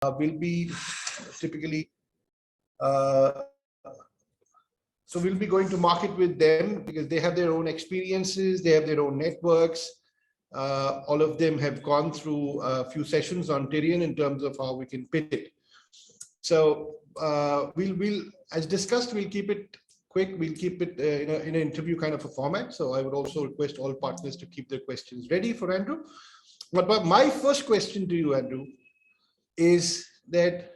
will be typically, so we'll be going to market with them because they have their own experiences, they have their own networks. All of them have gone through a few sessions on Tyrion in terms of how we can pitch it. So we'll, as discussed, we'll keep it quick. We'll keep it in an interview kind of a format. So I would also request all partners to keep their questions ready for Andrew. But my first question to you, Andrew, is that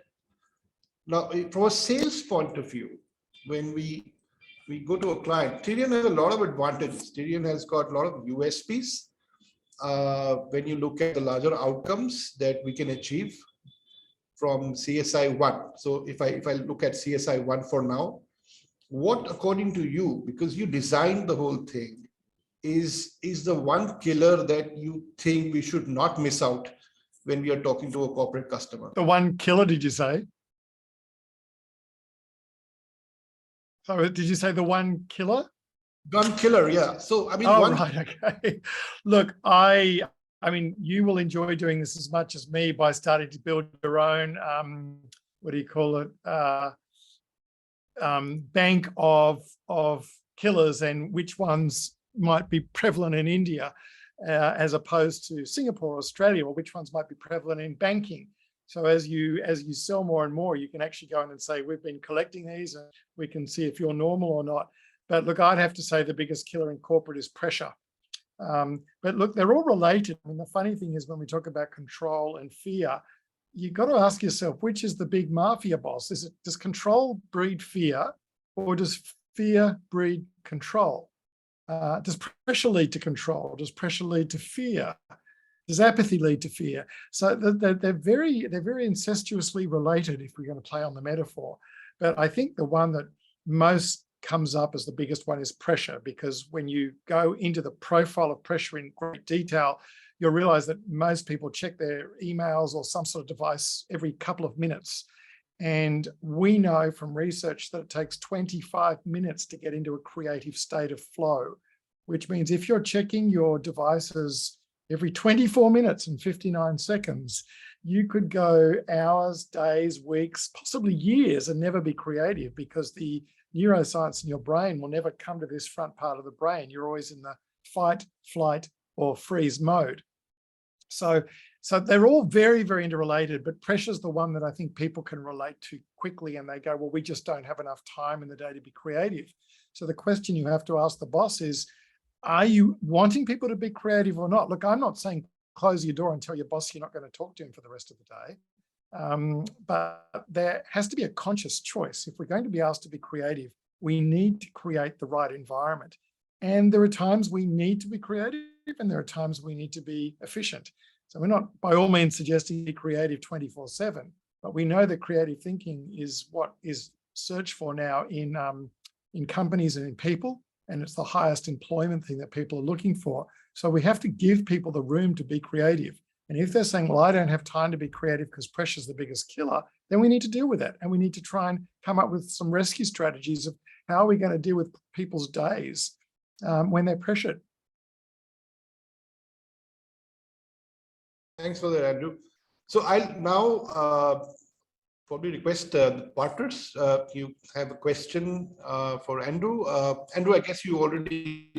now from a sales point of view, when we go to a client, Tyrion has a lot of advantages. Tyrion has got a lot of USPs. When you look at the larger outcomes that we can achieve from CSI1. So if I look at CSI1 for now, what according to you, because you designed the whole thing, is the one killer that you think we should not miss out when we are talking to a corporate customer? The one killer, did you say? So did you say the one killer? Gun killer, yeah. So I mean, right, okay. Look, I mean, you will enjoy doing this as much as me by starting to build your own, what do you call it, bank of killers and which ones might be prevalent in India as opposed to Singapore, Australia, or which ones might be prevalent in banking. So as you sell more and more, you can actually go in and say, we've been collecting these and we can see if you're normal or not. But look, I'd have to say the biggest killer in corporate is pressure. But look, they're all related. I mean, the funny thing is when we talk about control and fear, you've got to ask yourself, which is the big mafia boss? Does control breed fear, or does fear breed control? Does pressure lead to control? Does pressure lead to fear? Does apathy lead to fear? So they're very incestuously related if we're going to play on the metaphor. But I think the one that most comes up as the biggest one is pressure, because when you go into the profile of pressure in great detail, you'll realize that most people check their emails or some sort of device every couple of minutes. And we know from research that it takes 25 minutes to get into a creative state of flow, which means if you're checking your devices every 24 minutes and 59 seconds, you could go hours, days, weeks, possibly years and never be creative, because the neuroscience in your brain will never come to this front part of the brain. You're always in the fight, flight, or freeze mode. So they're all very, very interrelated, but pressure is the one that I think people can relate to quickly, and they go, well, we just don't have enough time in the day to be creative. So the question you have to ask the boss is, are you wanting people to be creative or not? Look, I'm not saying close your door and tell your boss you're not going to talk to him for the rest of the day. But there has to be a conscious choice. If we're going to be asked to be creative, we need to create the right environment. And there are times we need to be creative and there are times we need to be efficient. So we're not by all means suggesting be creative 24/7, but we know that creative thinking is what is searched for now in companies and in people, and it's the highest employment thing that people are looking for. So we have to give people the room to be creative. And if they're saying, well, I don't have time to be creative because pressure is the biggest killer, then we need to deal with that. And we need to try and come up with some rescue strategies of how are we going to deal with people's days when they're pressured. Thanks for that, Andrew. So I'll now probably request the partners. You have a question for Andrew. Andrew, I guess you already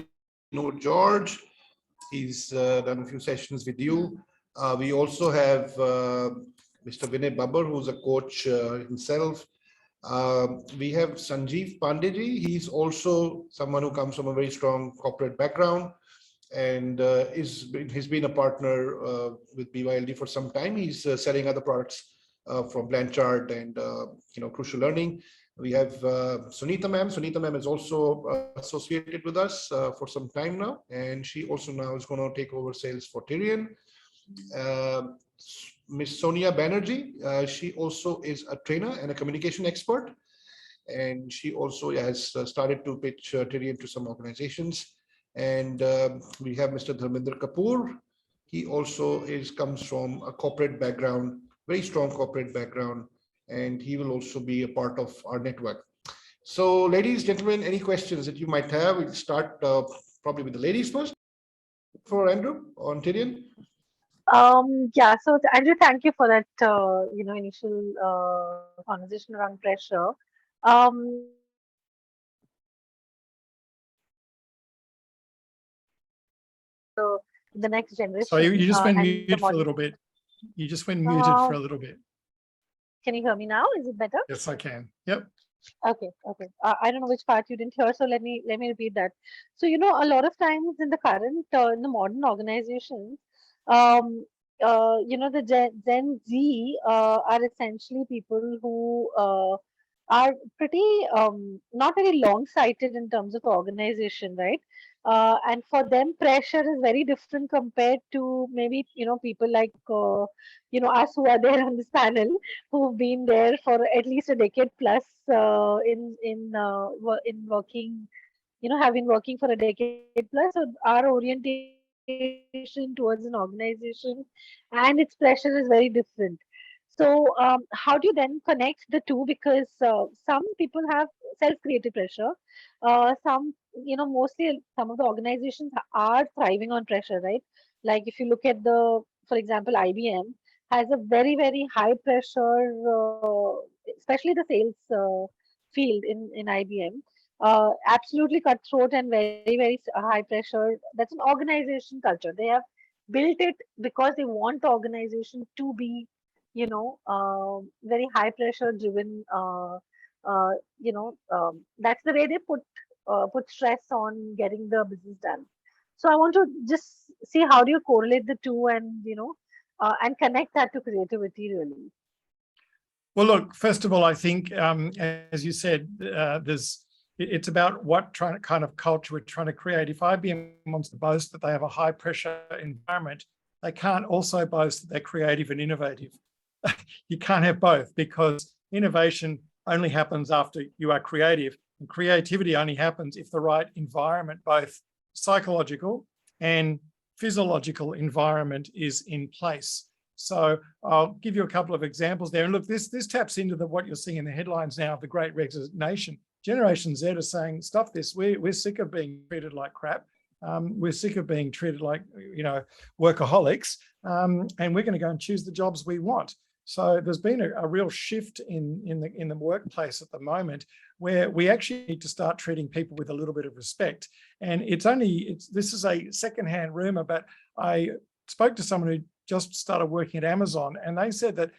know George. He's done a few sessions with you. We also have Mr. Vinay Babbar, who's a coach himself. We have Sanjeev Pandeyji. He's also someone who comes from a very strong corporate background and he's been a partner with BYLD for some time. He's selling other products from Blanchard and Crucial Learning. We have Sunita ma'am. Sunita ma'am is also associated with us for some time now, and she also now is going to take over sales for Tyrion. Miss Sonia Banerjee, she also is a trainer and a communication expert, and she also has started to pitch Tyrion to some organizations. And we have Mr. Dharmendra Kapoor. He also comes from a corporate background, very strong corporate background, and he will also be a part of our network. So ladies, gentlemen, any questions that you might have? We'll start probably with the ladies first. For Andrew on Tyrion. Yeah, so Andrew, thank you for that, initial conversation around pressure. What I would like to the next So you generation just went and the mute for a modern. little bit. You just went muted for Uh, a little bit. can you hear me now? Is it better? Yes, I can. Yep. Okay, okay. I don't know which part you didn't hear, so let me repeat that. So a lot of times in the current in the modern organizations, um, the Gen Z are essentially people who are pretty not very long-sighted in terms of organization, right? And for them, pressure is very different compared to maybe people like us who are there on this panel who've been there for at least a decade plus in working, have been working for a decade plus. So our orientation towards an organization and its pressure is very different. So how do you then connect the two? Because some people have self-created pressure. Some, mostly some of the organizations are thriving on pressure, right? Like if you look at for example, IBM has a very, very high pressure, especially the sales field in IBM. Absolutely cutthroat and very, very high pressure. That's an organization culture. They have built it because they want the organization to be, very high pressure driven. That's the way they put stress on getting the business done. So I want to just see how do you correlate the two and and connect that to creativity really. Well, look, first of all, I think, as you said, it's about what kind of culture we're trying to create. If IBM wants to boast that they have a high pressure environment, they can't also boast that they're creative and innovative. You can't have both, because innovation only happens after you are creative, and creativity only happens if the right environment, both psychological and physiological environment, is in place. So I'll give you a couple of examples there. And look, this taps into what you're seeing in the headlines now of the Great Resignation. Generation Z are saying, stuff this, we're sick of being treated like crap. We're sick of being treated like, workaholics, and we're going to go and choose the jobs we want. So there's been a real shift in the workplace at the moment, where we actually need to start treating people with a little bit of respect. And this is a secondhand rumor, but I spoke to someone who just started working at Amazon, and they said that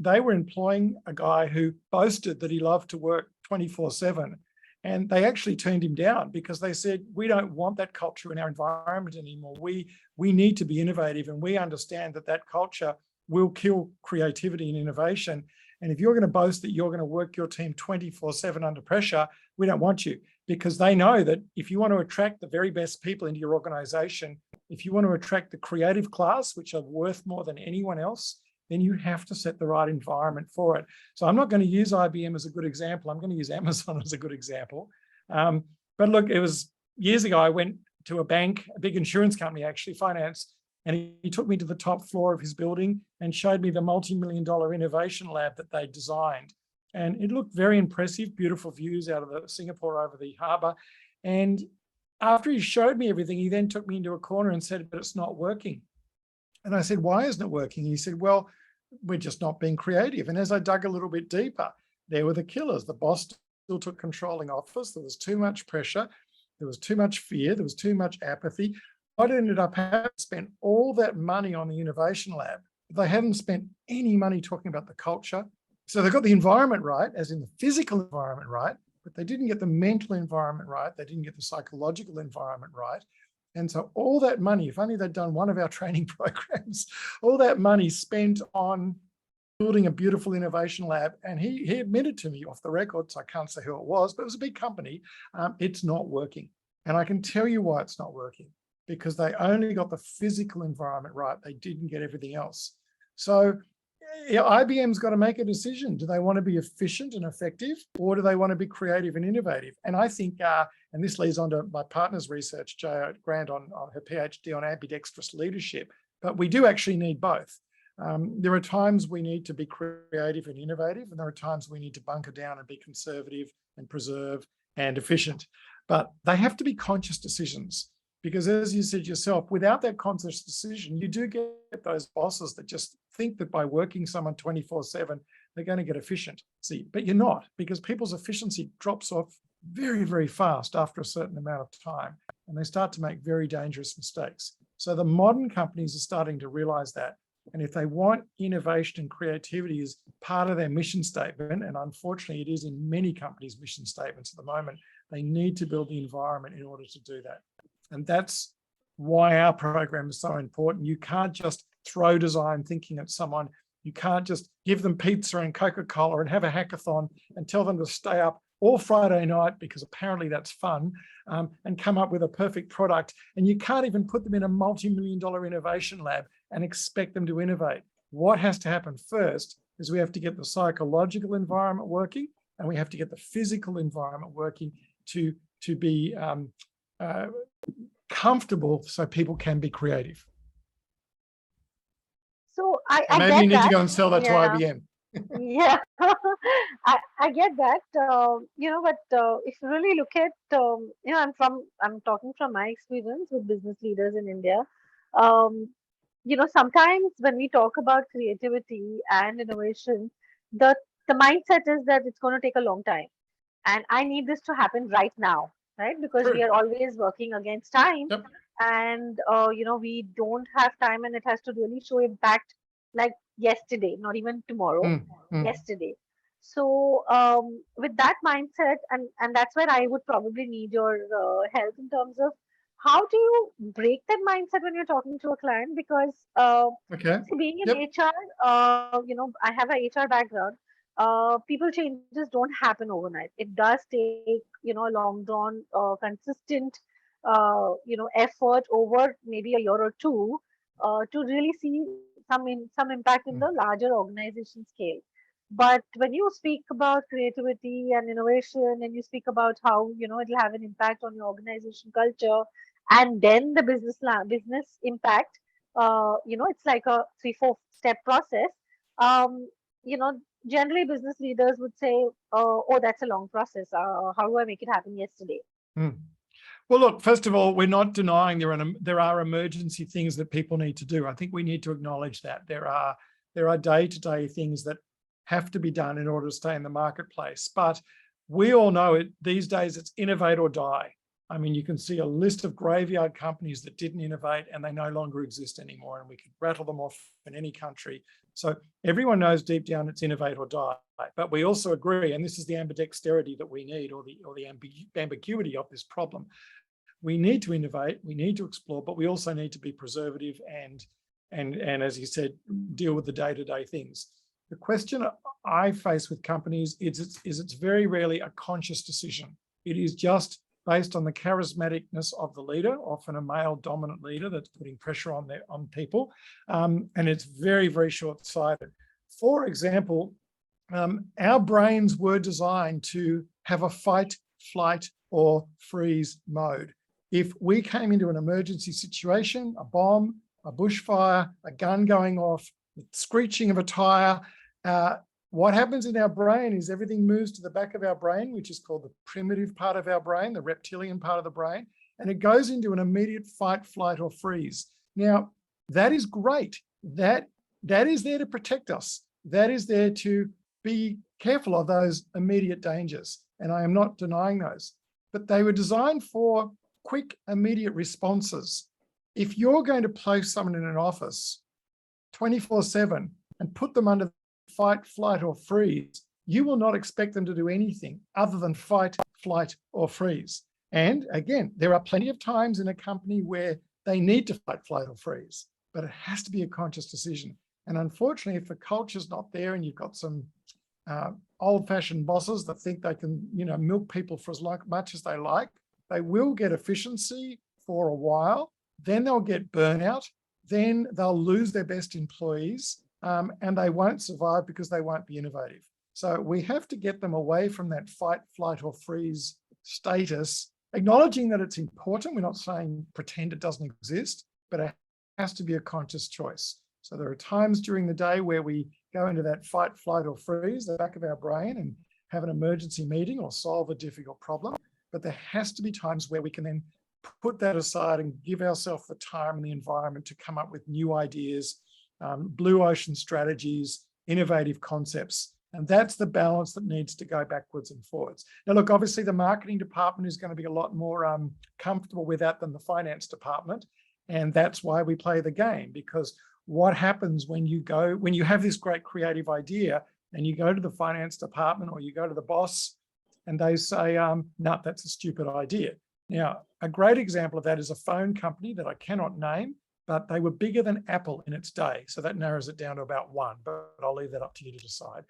they were employing a guy who boasted that he loved to work 24/7. And they actually turned him down because they said, we don't want that culture in our environment anymore. We need to be innovative, and we understand that culture will kill creativity and innovation. And if you're going to boast that you're going to work your team 24/7 under pressure, we don't want you, because they know that if you want to attract the very best people into your organization, if you want to attract the creative class, which are worth more than anyone else, then you have to set the right environment for it. So I'm not going to use IBM as a good example. I'm going to use Amazon as a good example. But look, it was years ago, I went to a bank, a big insurance company, actually, finance, and he took me to the top floor of his building and showed me the multi-million-dollar innovation lab that they designed. And it looked very impressive, beautiful views out of Singapore over the harbour. And after he showed me everything, he then took me into a corner and said, but it's not working. And I said, why isn't it working? He said, well, we're just not being creative. And as I dug a little bit deeper, there were the killers. The boss still took controlling office. There was too much pressure. There was too much fear. There was too much apathy. I ended up having spent all that money on the innovation lab. They haven't spent any money talking about the culture. So they got the environment right, as in the physical environment right, but they didn't get the mental environment right. They didn't get the psychological environment right. And so all that money, if only they'd done one of our training programs, all that money spent on building a beautiful innovation lab. And he admitted to me off the record, so I can't say who it was, but it was a big company. It's not working. And I can tell you why it's not working, because they only got the physical environment right. They didn't get everything else. So IBM's got to make a decision. Do they want to be efficient and effective, or do they want to be creative and innovative? And I think, and this leads on to my partner's research, Jaya Grant, on her PhD on ambidextrous leadership, but we do actually need both. There are times we need to be creative and innovative, and there are times we need to bunker down and be conservative and preserve and efficient. But they have to be conscious decisions. Because as you said yourself, without that conscious decision, you do get those bosses that just think that by working someone 24/7, they're going to get efficiency, but you're not, because people's efficiency drops off very, very fast after a certain amount of time, and they start to make very dangerous mistakes. So the modern companies are starting to realize that. And if they want innovation and creativity as part of their mission statement, and unfortunately it is in many companies' mission statements at the moment, they need to build the environment in order to do that. And that's why our program is so important. You can't just throw design thinking at someone. You can't just give them pizza and Coca-Cola and have a hackathon and tell them to stay up all Friday night, because apparently that's fun, and come up with a perfect product. And you can't even put them in a multi-million-dollar innovation lab and expect them to innovate. What has to happen first is we have to get the psychological environment working, and we have to get the physical environment working to be comfortable so people can be creative. So I maybe get you need that. to go and sell that to IBM. Yeah, I get that. But if you really look at, I'm talking from my experience with business leaders in India. Um, Sometimes when we talk about creativity and innovation, the the mindset is that it's going to take a long time, and I need this to happen right now, right? Because we True. are always working against time, Yep. and we don't have time, and it has to really show impact like yesterday, not even tomorrow, yesterday. So with that mindset, and that's where I would probably need your help in terms of how do you break that mindset when you're talking to a client? Because Okay. see, being in Yep. HR, I have a HR background. People changes don't happen overnight. It does take, a long drawn, consistent, effort over maybe a year or two to really see some impact in the larger organization scale. But when you speak about creativity and innovation, and you speak about how it'll have an impact on your organization culture, and then the business impact, it's like a 3-4 step process. Um, you know, Generally business leaders would say, "Oh, that's a long process. How do I make it happen yesterday?" Well, look, first of all, we're not denying there are emergency things that people need to do. I think we need to acknowledge that there are day-to-day things that have to be done in order to stay in the marketplace. But we all know it these days, it's innovate or die. I mean, you can see a list of graveyard companies that didn't innovate and they no longer exist anymore, and we could rattle them off in any country. So everyone knows deep down it's innovate or die. But we also agree, and this is the ambidexterity that we need, or the ambiguity of this problem. We need to innovate, we need to explore, but we also need to be preservative and as you said, deal with the day-to-day things. The question I face with companies is it's very rarely a conscious decision. It is just based on the charismaticness of the leader, often a male dominant leader that's putting pressure on people. And it's very, very short-sighted. For example, our brains were designed to have a fight, flight, or freeze mode. If we came into an emergency situation, a bomb, a bushfire, a gun going off, the screeching of a tire, what happens in our brain is everything moves to the back of our brain, which is called the primitive part of our brain, the reptilian part of the brain, and it goes into an immediate fight, flight, or freeze. Now, that is great. That is there to protect us. That is there to be careful of those immediate dangers, and I am not denying those. But they were designed for quick, immediate responses. If you're going to place someone in an office 24/7 and put them under fight, flight, or freeze, you will not expect them to do anything other than fight, flight, or freeze. And again, there are plenty of times in a company where they need to fight, flight, or freeze, but it has to be a conscious decision. And unfortunately, if the culture's not there and you've got some old-fashioned bosses that think they can, milk people for as much as they like, they will get efficiency for a while, then they'll get burnout, then they'll lose their best employees, and they won't survive because they won't be innovative. So we have to get them away from that fight, flight, or freeze status, acknowledging that it's important. We're not saying pretend it doesn't exist, but it has to be a conscious choice. So there are times during the day where we go into that fight, flight, or freeze, the back of our brain, and have an emergency meeting or solve a difficult problem. But there has to be times where we can then put that aside and give ourselves the time and the environment to come up with new ideas, blue ocean strategies, innovative concepts. And that's the balance that needs to go backwards and forwards. Now, look, obviously the marketing department is going to be a lot more comfortable with that than the finance department. And that's why we play the game, because what happens when you have this great creative idea and you go to the finance department or you go to the boss and they say, no, that's a stupid idea. Now, a great example of that is a phone company that I cannot name, but they were bigger than Apple in its day. So that narrows it down to about one, but I'll leave that up to you to decide.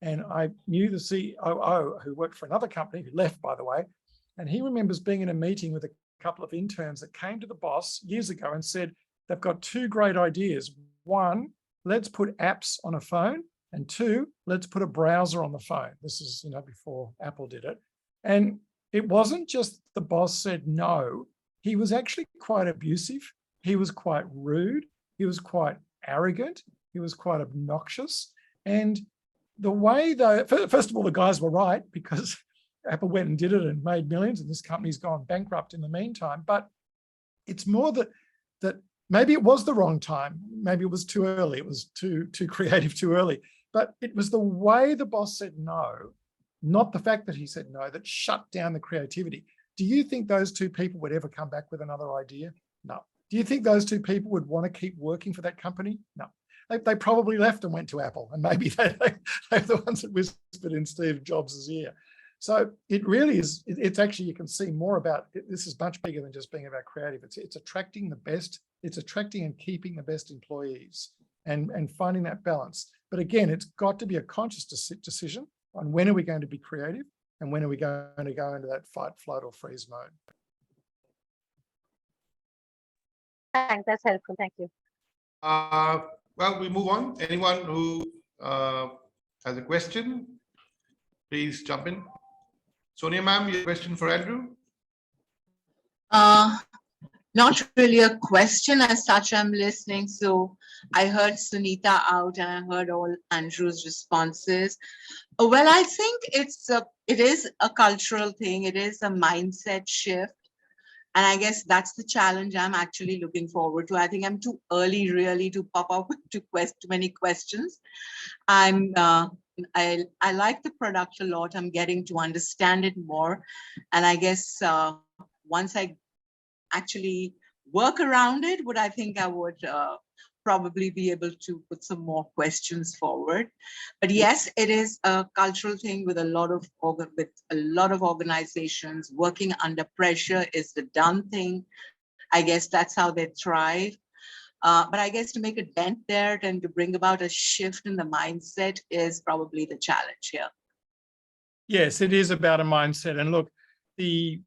And I knew the COO who worked for another company, who left, by the way, and he remembers being in a meeting with a couple of interns that came to the boss years ago and said, they've got two great ideas. One, let's put apps on a phone, and two, let's put a browser on the phone. This is, before Apple did it. And it wasn't just the boss said no, he was actually quite abusive. He was quite rude. He was quite arrogant. He was quite obnoxious. And the way first of all, the guys were right, because Apple went and did it and made millions, and this company's gone bankrupt in the meantime. But it's more that maybe it was the wrong time. Maybe it was too early. It was too creative too early. But it was the way the boss said no, not the fact that he said no, that shut down the creativity. Do you think those two people would ever come back with another idea? No. Do you think those two people would want to keep working for that company? No. They probably left and went to Apple, and maybe they're the ones that whispered in Steve Jobs' ear. So it really is, it's actually, you can see more about, this is much bigger than just being about creative. It's attracting the best, it's attracting and keeping the best employees and finding that balance. But again, it's got to be a conscious decision on when are we going to be creative and when are we going to go into that fight, flight or freeze mode. Thanks, that's helpful. Thank you. Well, we move on. Anyone who has a question, please jump in. Sonia, ma'am, your question for Andrew? Not really a question as such. I'm listening. So I heard Sunita out and I heard all Andrew's responses. Well, I think it is a cultural thing. It is a mindset shift. And I guess that's the challenge I'm actually looking forward to. I think I'm too early really to pop up with too many questions. I like the product a lot. I'm getting to understand it more. And I guess once I actually work around it, I think I would probably be able to put some more questions forward. But yes, it is a cultural thing with a lot of organizations. Working under pressure is the done thing. I guess that's how they thrive. But I guess to make a dent there and to bring about a shift in the mindset is probably the challenge here. Yes, it is about a mindset. And look, the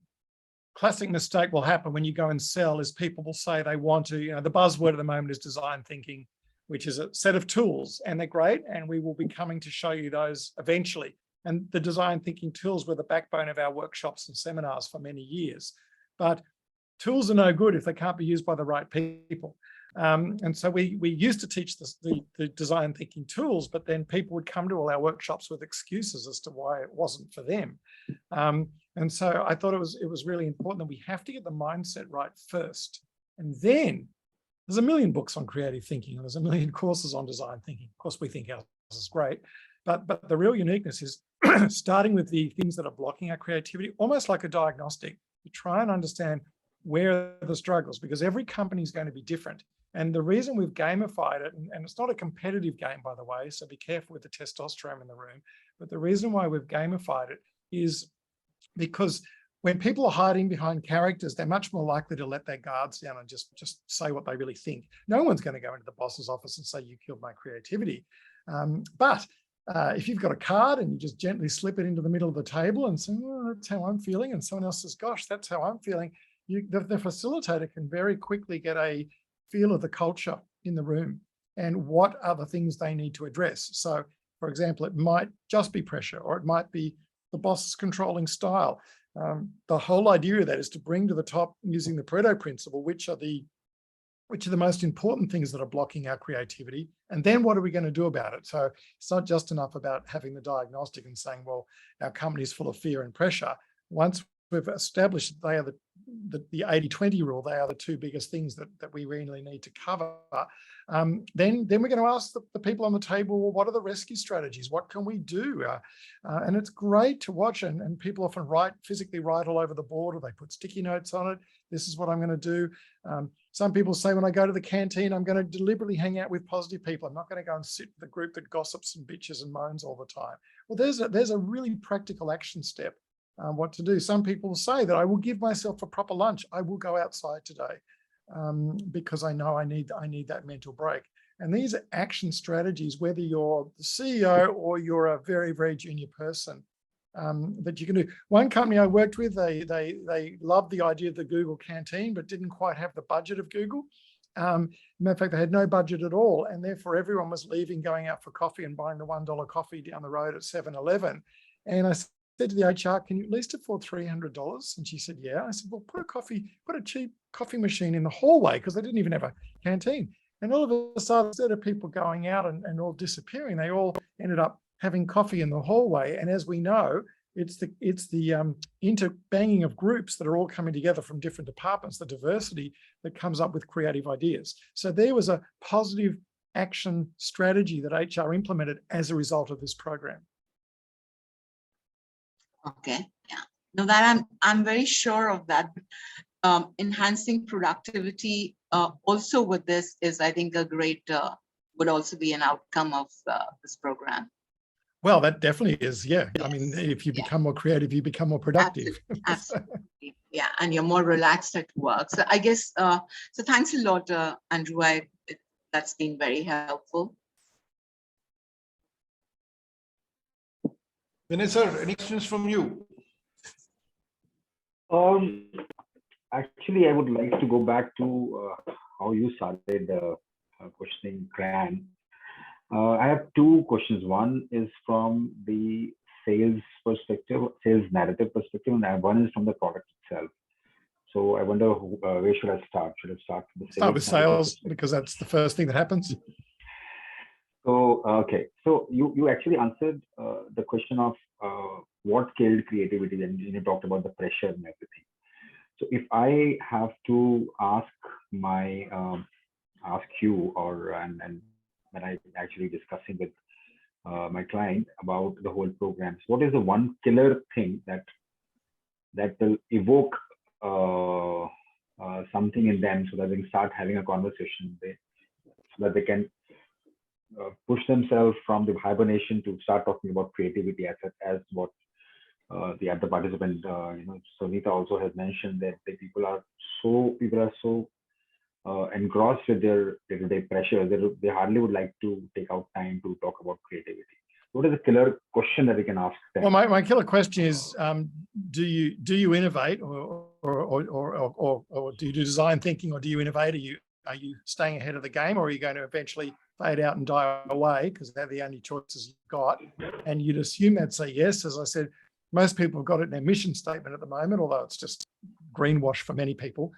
classic mistake will happen when you go and sell is people will say they want to, the buzzword at the moment is design thinking, which is a set of tools, and they're great. And we will be coming to show you those eventually. And the design thinking tools were the backbone of our workshops and seminars for many years. But tools are no good if they can't be used by the right people. And so we used to teach the design thinking tools, but then people would come to all our workshops with excuses as to why it wasn't for them. And so I thought it was really important that we have to get the mindset right first. And then there's a million books on creative thinking, and there's a million courses on design thinking. Of course, we think ours is great, but the real uniqueness is starting with the things that are blocking our creativity, almost like a diagnostic. You try and understand where are the struggles, because every company is going to be different. And the reason we've gamified it, and it's not a competitive game, by the way, so be careful with the testosterone in the room, but the reason why we've gamified it is because when people are hiding behind characters, they're much more likely to let their guards down and just say what they really think. No one's going to go into the boss's office and say, you killed my creativity. But if you've got a card and you just gently slip it into the middle of the table and say, oh, that's how I'm feeling, and someone else says, gosh, that's how I'm feeling, the facilitator can very quickly get a feel of the culture in the room and what are the things they need to address. So, for example, it might just be pressure, or it might be the boss's controlling style. The whole idea of that is to bring to the top, using the Pareto principle, which are the most important things that are blocking our creativity, and then what are we going to do about it? So it's not just enough about having the diagnostic and saying, well, our company is full of fear and pressure. Once we've established that they are the 80-20 rule, they are the two biggest things that we really need to cover. Then we're going to ask the people on the table, well, what are the rescue strategies? What can we do? And it's great to watch, and people often physically write all over the board, or they put sticky notes on it. This is what I'm going to do. Some people say, when I go to the canteen, I'm going to deliberately hang out with positive people. I'm not going to go and sit with a group that gossips and bitches and moans all the time. Well, there's a really practical action step. What to do. Some people say that I will give myself a proper lunch. I will go outside today because I know I need that mental break. And these are action strategies, whether you're the CEO or you're a very, very junior person, that you can do. One company I worked with, they loved the idea of the Google canteen, but didn't quite have the budget of Google. Matter of fact, they had no budget at all, and therefore everyone was leaving, going out for coffee and buying the $1 coffee down the road at 7-Eleven. And I said to the HR, can you at least afford $300? And she said, yeah. I said, well, put a cheap coffee machine in the hallway, because they didn't even have a canteen. And all of a sudden, instead of people going out and all disappearing, they all ended up having coffee in the hallway. And as we know, it's the interbanging of groups that are all coming together from different departments, the diversity that comes up with creative ideas. So there was a positive action strategy that HR implemented as a result of this program. Okay, yeah. No, that I'm very sure of that. Enhancing productivity also with this is, I think, a great would also be an outcome of this program. Well, that definitely is, yeah. Yes. I mean, if you become more creative, you become more productive. Absolutely. Yeah, and you're more relaxed at work. So I guess, so thanks a lot, Andrew. That's been very helpful. Vinay sir, any questions from you? Actually, I would like to go back to how you started questioning Gran. I have two questions. One is from the sales perspective, sales narrative perspective, and one is from the product itself. So I wonder where should I start? Should I start with the sales? Start with sales, because that's the first thing that happens. So, okay. So you actually answered the question of what killed creativity, and you talked about the pressure and everything. So if I have to ask you, and when I'm actually discussing with my client about the whole programs, what is the one killer thing that will evoke something in them, so that they can start having a conversation, so that they can push themselves from the hibernation to start talking about creativity, as what the other participant, Sunita also has mentioned, that the people are so engrossed with their day-to-day pressure, they hardly would like to take out time to talk about creativity. What is the killer question that we can ask them? Well, my killer question is, do you innovate, or do you do design thinking, or do you innovate? Are you staying ahead of the game, or are you going to eventually fade out and die away because they're the only choices you've got? And you'd assume they'd say yes. As I said, most people have got it in their mission statement at the moment, although it's just greenwash for many people.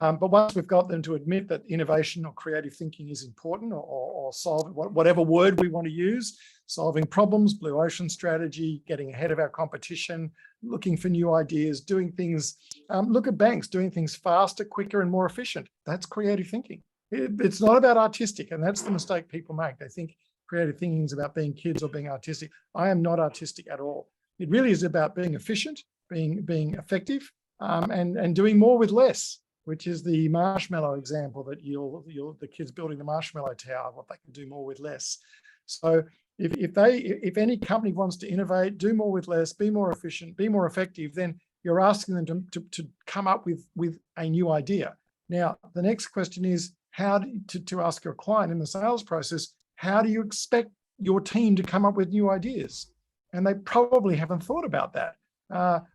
But once we've got them to admit that innovation or creative thinking is important, or solve whatever word we want to use, solving problems, blue ocean strategy, getting ahead of our competition, looking for new ideas, doing things, look at banks, doing things faster, quicker, and more efficient. That's creative thinking. It's not about artistic, and that's the mistake people make. They think creative thinking is about being kids or being artistic. I am not artistic at all. It really is about being efficient, being effective, and doing more with less, which is the marshmallow example that the kids building the marshmallow tower, what they can do more with less. So if any company wants to innovate, do more with less, be more efficient, be more effective, then you're asking them to come up with a new idea. Now, the next question is how to ask your client in the sales process, how do you expect your team to come up with new ideas? And they probably haven't thought about that.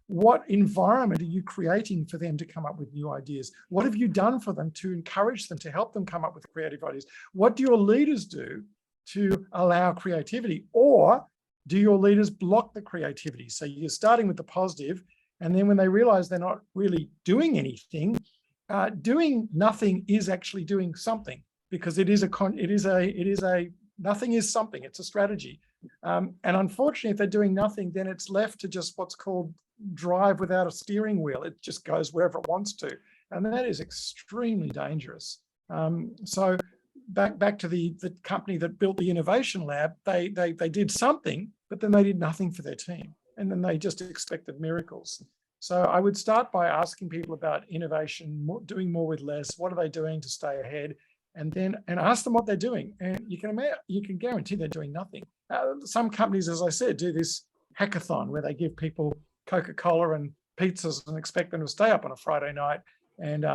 What environment are you creating for them to come up with new ideas? What have you done for them to encourage them, to help them come up with creative ideas? What do your leaders do to allow creativity? Or do your leaders block the creativity? So you're starting with the positive, and then when they realize they're not really doing anything, doing nothing is actually doing something, because nothing is something. It's a strategy. And unfortunately, if they're doing nothing, then it's left to just what's called drive without a steering wheel. It just goes wherever it wants to. And that is extremely dangerous. So back to the company that built the innovation lab, they did something, but then they did nothing for their team. And then they just expected miracles. So I would start by asking people about innovation, doing more with less. What are they doing to stay ahead? And ask them what they're doing. And you can guarantee they're doing nothing. Some companies, as I said, do this hackathon where they give people Coca-Cola and pizzas and expect them to stay up on a Friday night and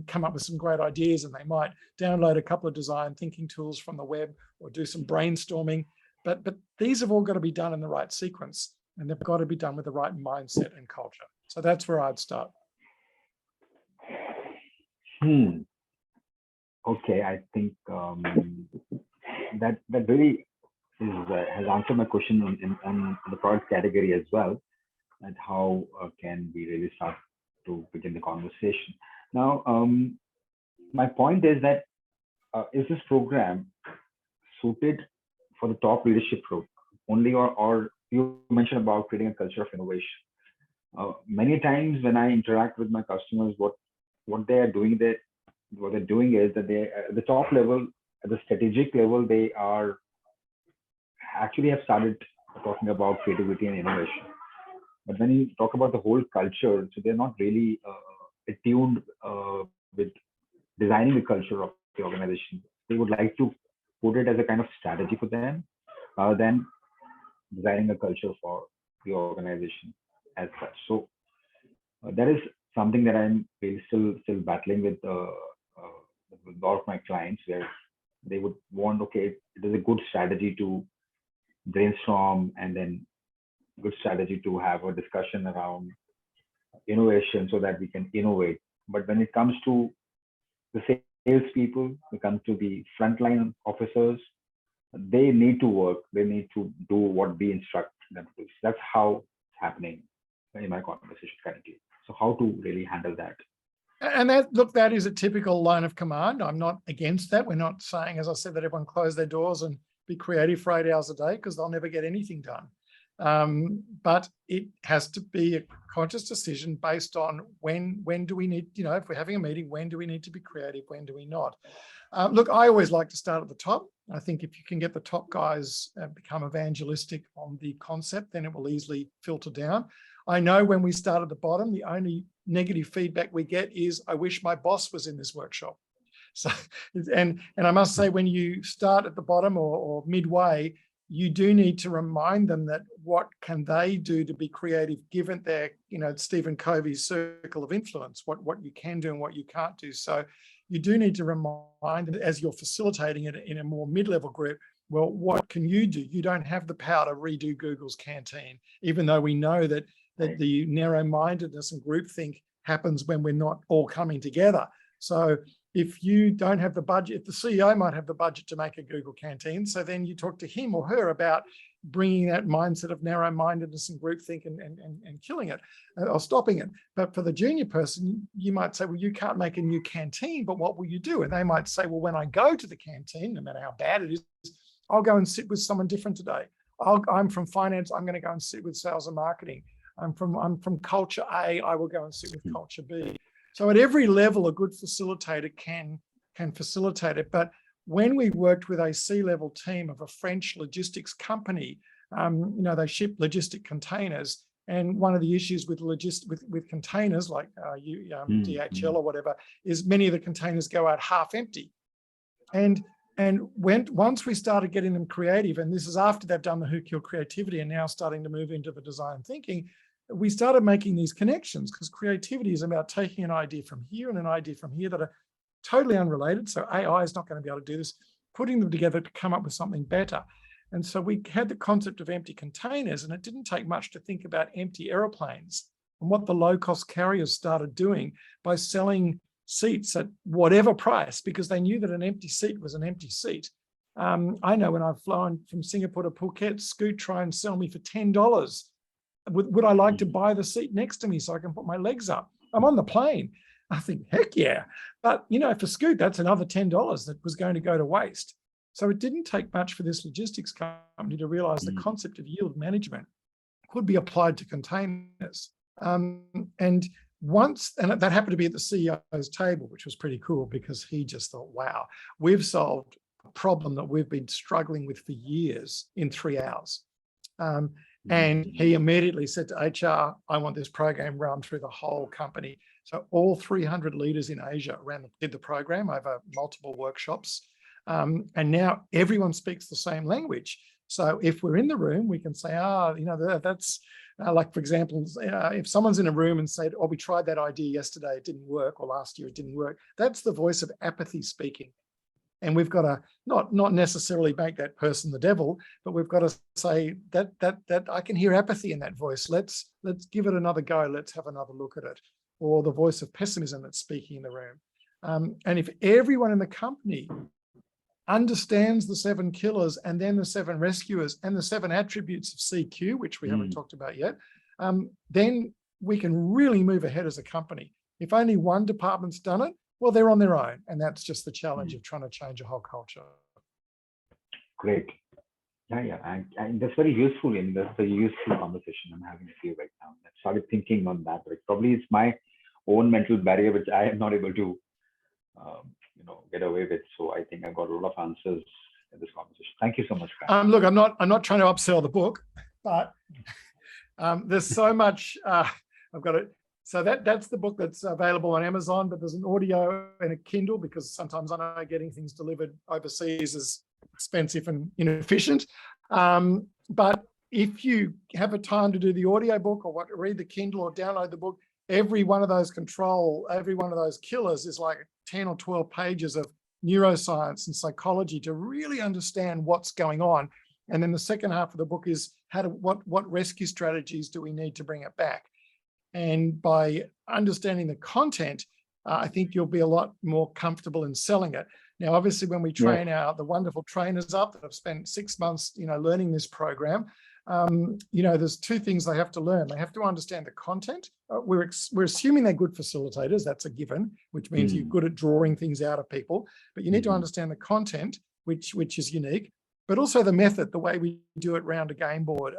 come up with some great ideas. And they might download a couple of design thinking tools from the web or do some brainstorming. But these have all got to be done in the right sequence, and they've got to be done with the right mindset and culture. So that's where I'd start. Okay, I think that really has answered my question on the product category as well, and how can we really start to begin the conversation. Now, my point is that is this program suited for the top leadership group only, or you mentioned about creating a culture of innovation? Many times when I interact with my customers, what they're doing is that they at the top level, at the strategic level, they are actually have started talking about creativity and innovation. But when you talk about the whole culture, so they're not really attuned with designing the culture of the organization. They would like to put it as a kind of strategy for them, rather than designing a culture for the organization as such. So that is something that I'm really still battling with a lot of my clients, where they would want, okay, it is a good strategy to brainstorm, and then good strategy to have a discussion around innovation so that we can innovate. But when it comes to the sales people, when it comes to the frontline officers, they need to work, they need to do what we instruct them to do. That's how it's happening in my conversation currently. So how to really handle that? And that is a typical line of command. I'm not against that. We're not saying, as I said, that everyone close their doors and be creative for 8 hours a day, because they'll never get anything done. But it has to be a conscious decision based on when do we need, if we're having a meeting, when do we need to be creative, when do we not? Look, I always like to start at the top. I think if you can get the top guys become evangelistic on the concept, then it will easily filter down. I know when we start at the bottom, the only negative feedback we get is, I wish my boss was in this workshop. So, and I must say, when you start at the bottom or midway, you do need to remind them that what can they do to be creative, given their, Stephen Covey's circle of influence, what you can do and what you can't do. So you do need to remind them, as you're facilitating it in a more mid-level group, well, what can you do? You don't have the power to redo Google's Canteen, even though we know that the narrow-mindedness and groupthink happens when we're not all coming together. So if you don't have the budget, if the CEO might have the budget to make a Google Canteen, so then you talk to him or her about bringing that mindset of narrow-mindedness and groupthink and killing it or stopping it. But for the junior person, you might say, well, you can't make a new canteen, but what will you do? And they might say, well, when I go to the canteen, no matter how bad it is, I'll go and sit with someone different today. I'm from finance, I'm going to go and sit with sales and marketing. I'm from culture A, I will go and sit with culture B. So at every level, a good facilitator can facilitate it. But when we worked with a C-level team of a French logistics company, they ship logistic containers. And one of the issues with containers like DHL or whatever is many of the containers go out half empty. And once we started getting them creative, and this is after they've done the Who Killed Creativity and now starting to move into the design thinking, we started making these connections, because creativity is about taking an idea from here and an idea from here that are totally unrelated. So AI is not going to be able to do this, putting them together to come up with something better. And so we had the concept of empty containers, and it didn't take much to think about empty aeroplanes and what the low-cost carriers started doing by selling seats at whatever price, because they knew that an empty seat was an empty seat. I know when I've flown from Singapore to Phuket, Scoot try and sell me for $10. Would I like to buy the seat next to me so I can put my legs up? I'm on the plane. I think, heck yeah. But, for Scoot, that's another $10 that was going to go to waste. So it didn't take much for this logistics company to realize the concept of yield management could be applied to containers. And that happened to be at the CEO's table, which was pretty cool because he just thought, wow, we've solved a problem that we've been struggling with for years in 3 hours. And he immediately said to HR, I want this program run through the whole company. So all 300 leaders in Asia did the program over multiple workshops. And now everyone speaks the same language. So if we're in the room, we can say, that's like, for example, if someone's in a room and said, oh, we tried that idea yesterday, it didn't work, or last year it didn't work. That's the voice of apathy speaking. And we've got to not necessarily make that person the devil, but we've got to say that I can hear apathy in that voice. Let's give it another go. Let's have another look at it. Or the voice of pessimism that's speaking in the room. And if everyone in the company understands the 7 killers and then the 7 rescuers and the 7 attributes of CQ, which we haven't talked about yet, then we can really move ahead as a company. If only one department's done it, well, they're on their own. And that's just the challenge of trying to change a whole culture. Great. Yeah. And that's very useful. And that's a useful conversation I'm having with you right now. I started thinking on that. Like, probably it's my own mental barrier, which I am not able to, get away with. So I think I got a lot of answers in this conversation. Thank you so much, Grant. Look, I'm not trying to upsell the book, but there's so much. I've got it. So that's the book that's available on Amazon, but there's an audio and a Kindle because sometimes I know getting things delivered overseas is expensive and inefficient. But if you have a time to do the audio book or read the Kindle or download the book, every one of those killers is like 10 or 12 pages of neuroscience and psychology to really understand what's going on. And then the second half of the book is what rescue strategies do we need to bring it back? And by understanding the content, I think you'll be a lot more comfortable in selling it. Now, obviously, when we train the wonderful trainers up that have spent 6 months, learning this program, there's 2 things they have to learn. They have to understand the content. We're assuming they're good facilitators. That's a given, which means you're good at drawing things out of people. But you need to understand the content, which is unique, but also the method, the way we do it around a game board,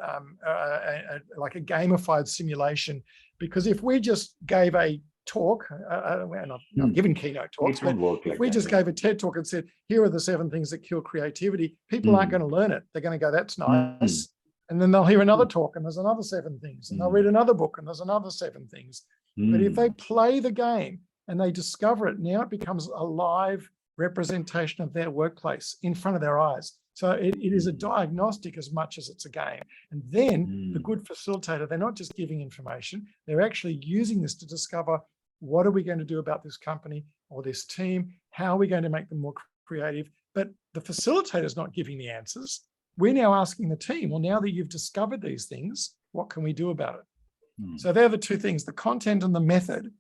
like a gamified simulation. Because if we just gave a talk, we're not giving keynote talks, but if we just gave a TED talk and said, here are the 7 things that kill creativity, people aren't going to learn it. They're going to go, that's nice. And then they'll hear another talk and there's another 7 things. And they'll read another book and there's another 7 things. But if they play the game and they discover it, now it becomes a live representation of their workplace in front of their eyes. So it is a diagnostic as much as it's a game. And then the good facilitator, they're not just giving information, they're actually using this to discover, what are we going to do about this company or this team? How are we going to make them more creative? But the facilitator is not giving the answers. We're now asking the team, well, now that you've discovered these things, what can we do about it? So they're the 2 things, the content and the method,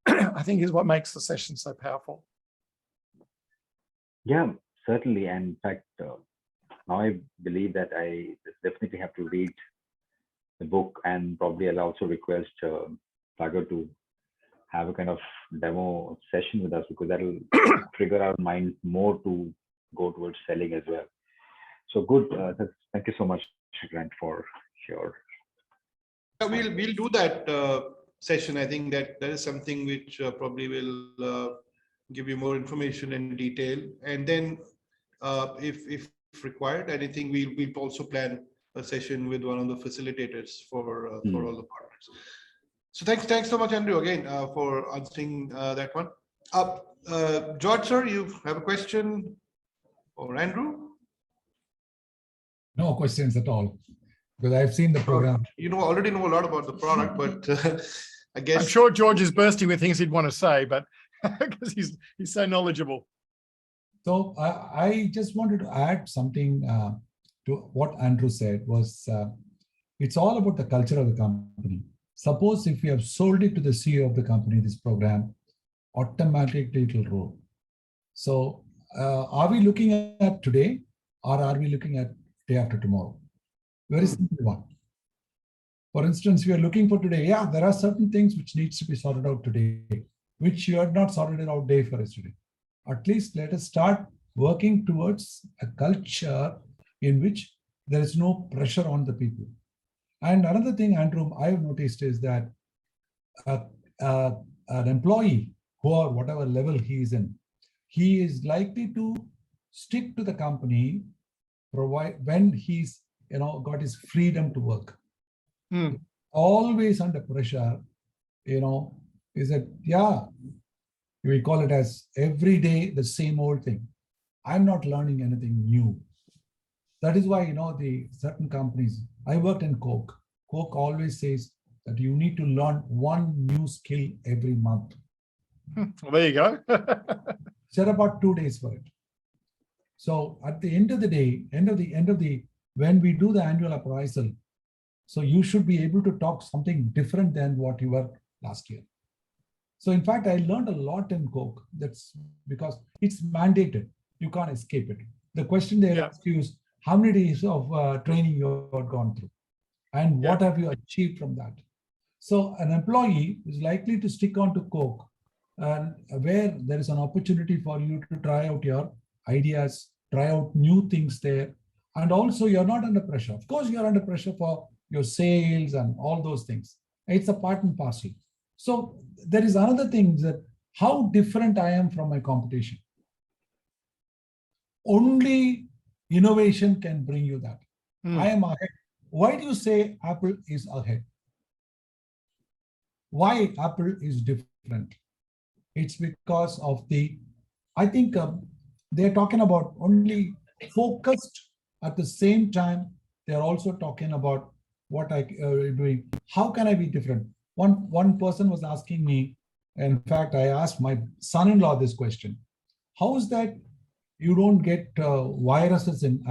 I think is what makes the session so powerful. Yeah, certainly. And in fact, now I believe that I definitely have to read the book, and probably I'll also request Sagar to have a kind of demo session with us, because that'll trigger our mind more to go towards selling as well. So good. Thank you so much, Grant, for your. Yeah, we'll do that session. I think that is something which probably will give you more information in detail. And then if required, I think we'll also plan a session with one of the facilitators for all the partners. So thanks so much, Andrew, again for answering that one. George, sir, you have a question for Andrew? No questions at all, because I've seen the program. Already know a lot about the product, but I guess I'm sure George is bursting with things he'd want to say, but because he's so knowledgeable. So I just wanted to add something to what Andrew said. Was it's all about the culture of the company. Suppose if we have sold it to the CEO of the company, this program, automatically it will roll. So are we looking at today, or are we looking at day after tomorrow? Very simple one. For instance, we are looking for today. Yeah, there are certain things which needs to be sorted out today, which you had not sorted it out day for yesterday. At least let us start working towards a culture in which there is no pressure on the people. And another thing, Andrew, I have noticed is that uh, uh, an employee or whatever level he is in, he is likely to stick to the company provide when he's got his freedom to work. Always under pressure, is that, yeah, we call it as every day the same old thing. I'm not learning anything new. That is why, the certain companies, I worked in Coke. Coke always says that you need to learn one new skill every month. Well, there you go. Set about 2 days for it. So at the end of the day, when we do the annual appraisal, so you should be able to talk something different than what you were last year. So in fact, I learned a lot in Coke. That's because it's mandated. You can't escape it. The question they ask you is, how many days of training you have gone through? And what have you achieved from that? So an employee is likely to stick on to Coke, and where there is an opportunity for you to try out your ideas, try out new things there. And also you're not under pressure. Of course, you're under pressure for your sales and all those things. It's a part and parcel. So there is another thing, that how different I am from my competition. Only innovation can bring you that. I am ahead. Why do you say Apple is ahead? Why Apple is different? It's because of I think they're talking about only focused. At the same time, they're also talking about what I doing. How can I be different? One person was asking me, in fact, I asked my son-in-law this question. How is that you don't get viruses in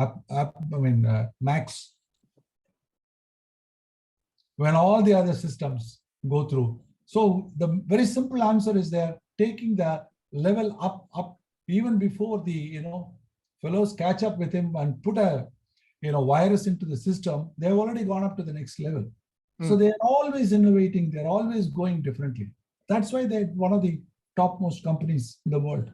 Macs when all the other systems go through? So the very simple answer is they're taking the level up even before the fellows catch up with him and put a virus into the system. They've already gone up to the next level. So they're always innovating. They're always going differently. That's why they're one of the topmost companies in the world.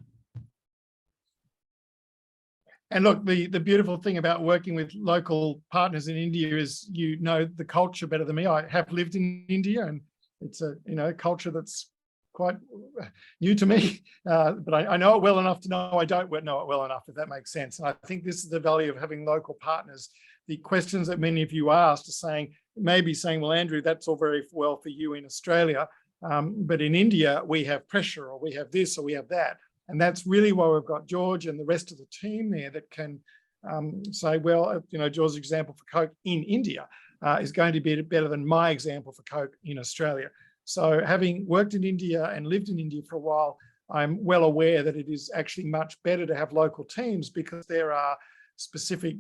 And look, the beautiful thing about working with local partners in India is the culture better than me. I have lived in India, and it's a culture that's quite new to me, but I know it well enough to know I don't know it well enough, if that makes sense. And I think this is the value of having local partners. The questions that many of you asked are maybe saying, well, Andrew, that's all very well for you in Australia, but in India, we have pressure, or we have this, or we have that. And that's really why we've got George and the rest of the team there that can say, well, George's example for Coke in India is going to be better than my example for Coke in Australia. So having worked in India and lived in India for a while, I'm well aware that it is actually much better to have local teams, because there are specific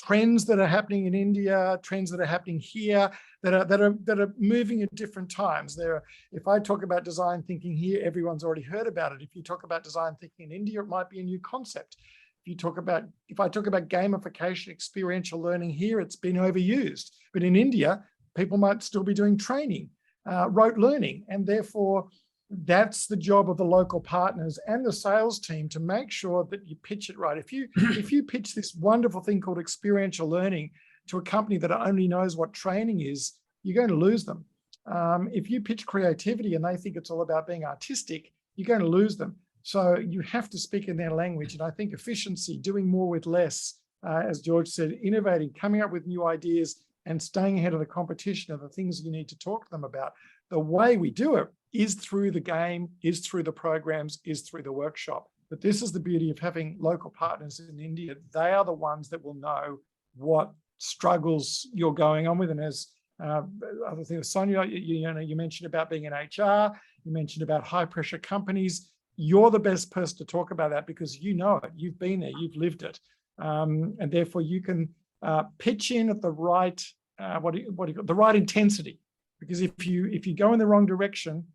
trends that are happening in India, trends that are happening here that are moving at different times. If I talk about design thinking here, everyone's already heard about it. If you talk about design thinking in India, it might be a new concept. If I talk about gamification, experiential learning here, it's been overused. But in India, people might still be doing training, rote learning, and therefore that's the job of the local partners and the sales team to make sure that you pitch it right. If you pitch this wonderful thing called experiential learning to a company that only knows what training is, you're going to lose them. If you pitch creativity and they think it's all about being artistic, you're going to lose them. So you have to speak in their language. And I think efficiency, doing more with less, as George said, innovating, coming up with new ideas and staying ahead of the competition are the things you need to talk to them about. The way we do it is through the game, is through the programs, is through the workshop. But this is the beauty of having local partners in India. They are the ones that will know what struggles you're going on with. And as other things, Sonia, you mentioned about being in HR, you mentioned about high pressure companies. You're the best person to talk about that because you know it, you've been there, you've lived it. And therefore you can pitch in at the right, the right intensity. Because if you go in the wrong direction,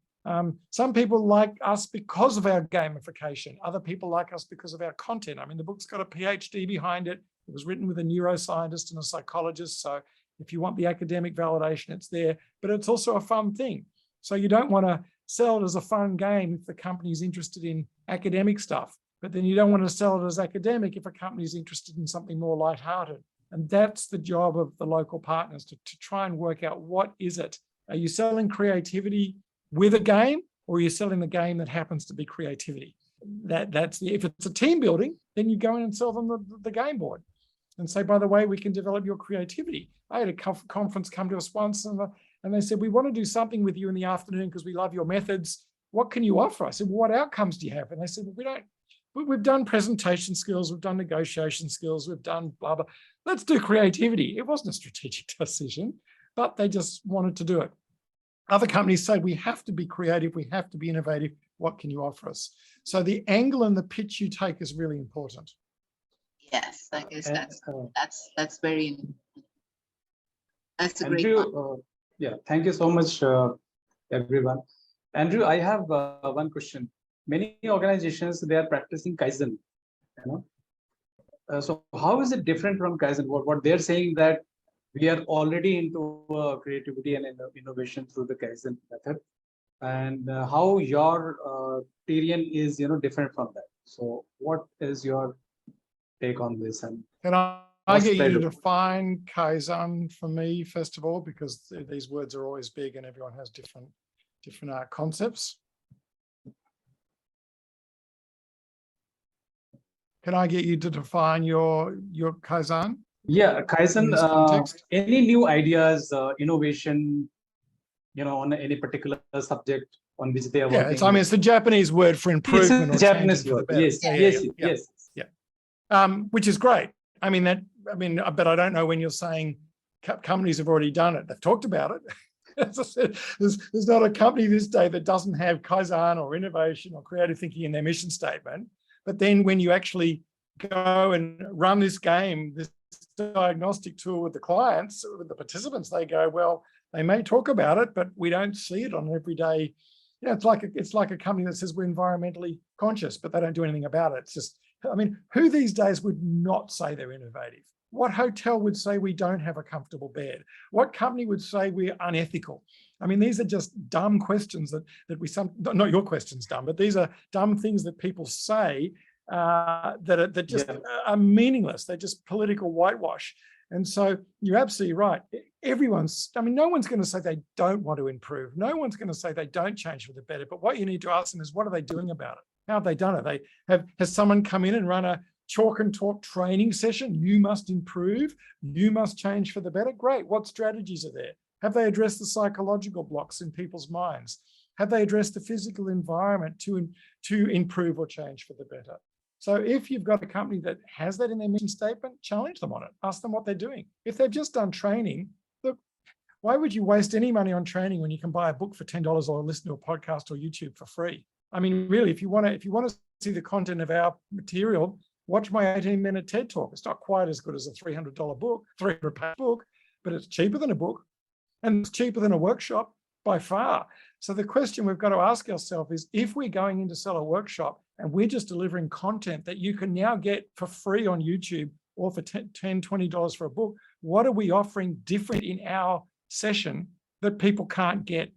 some people like us because of our gamification. Other people like us because of our content. I mean, the book's got a PhD behind it. It was written with a neuroscientist and a psychologist. So if you want the academic validation, it's there. But it's also a fun thing. So you don't want to sell it as a fun game if the company's interested in academic stuff. But then you don't want to sell it as academic if a company's interested in something more lighthearted. And that's the job of the local partners, to try and work out what is it Are you selling creativity with a game, or are you selling the game that happens to be creativity? If it's a team building, then you go in and sell them the game board and say, by the way, we can develop your creativity. I had a conference come to us once, and they said, we want to do something with you in the afternoon because we love your methods. What can you offer? I said, well, what outcomes do you have? And they said, well, we've done presentation skills, we've done negotiation skills, we've done blah, blah. Let's do creativity. It wasn't a strategic decision, but they just wanted to do it. Other companies say, we have to be creative, we have to be innovative. What can you offer us? So the angle and the pitch you take is really important. Yes, I guess that's very, that's a great Andrew, one. yeah, thank you so much, everyone. Andrew, I have one question. Many organizations, they are practicing Kaizen, so how is it different from Kaizen? What they're saying that we are already into creativity and innovation through the Kaizen method, and how your Tyrion is, different from that. So what is your take on this? And Can I get you to define Kaizen for me, first of all, because these words are always big and everyone has different concepts. Can I get you to define your Kaizen? Yeah, Kaizen, any new ideas, innovation, on any particular subject on which they are working. Yeah, it's the Japanese word for improvement. It's a Japanese word. Yes, yes. Which is great. But I don't know when you're saying companies have already done it. They've talked about it. As I said, there's not a company this day that doesn't have Kaizen or innovation or creative thinking in their mission statement. But then when you actually go and run this game, this diagnostic tool with the clients, with the participants, they go, well, they may talk about it, but we don't see it on an everyday. It's like a company that says we're environmentally conscious, but they don't do anything about it. It's just, who these days would not say they're innovative? What hotel would say we don't have a comfortable bed? What company would say we're unethical? These are just dumb questions that not your questions dumb, but these are dumb things that people say that just are meaningless. They're just political whitewash. And so you're absolutely right. No one's going to say they don't want to improve. No one's going to say they don't change for the better. But what you need to ask them is, what are they doing about it? How have they done it? Has someone come in and run a chalk and talk training session? You must improve. You must change for the better. Great. What strategies are there? Have they addressed the psychological blocks in people's minds? Have they addressed the physical environment to improve or change for the better? So if you've got a company that has that in their mission statement, challenge them on it. Ask them what they're doing. If they've just done training, look, why would you waste any money on training when you can buy a book for $10 or listen to a podcast or YouTube for free? Really, if you want to see the content of our material, watch my 18-minute TED Talk. It's not quite as good as a $300 book, 300-page book, but it's cheaper than a book, and it's cheaper than a workshop by far. So the question we've got to ask ourselves is, if we're going in to sell a workshop and we're just delivering content that you can now get for free on YouTube or for $10, $20 for a book, what are we offering different in our session that people can't get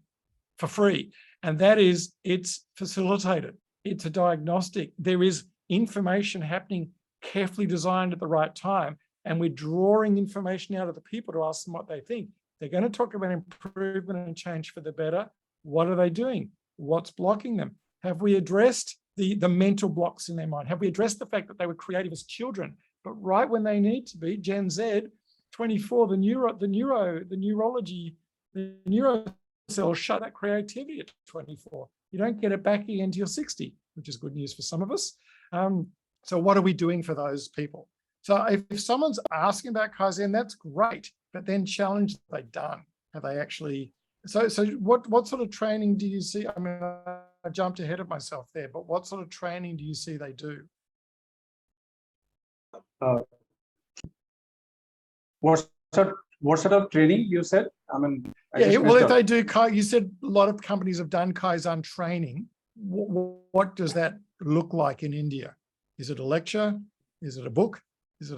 for free? And that is, it's facilitated. It's a diagnostic. There is information happening carefully designed at the right time. And we're drawing information out of the people to ask them what they think. They're going to talk about improvement and change for the better. What are they doing? What's blocking them? Have we addressed the mental blocks in their mind? Have we addressed the fact that they were creative as children, but right when they need to be, Gen Z, 24, the neurology, the neuro cells shut that creativity at 24. You don't get it back again till you're 60, which is good news for some of us. So what are we doing for those people? So if someone's asking about Kaizen, that's great, but then challenge what they've done. Have they actually? So what sort of training do you see? I jumped ahead of myself there, but what sort of training do you see they do? What sort of training you said? If they do, you said a lot of companies have done Kaizen training. What does that look like in India? Is it a lecture? Is it a book? Is it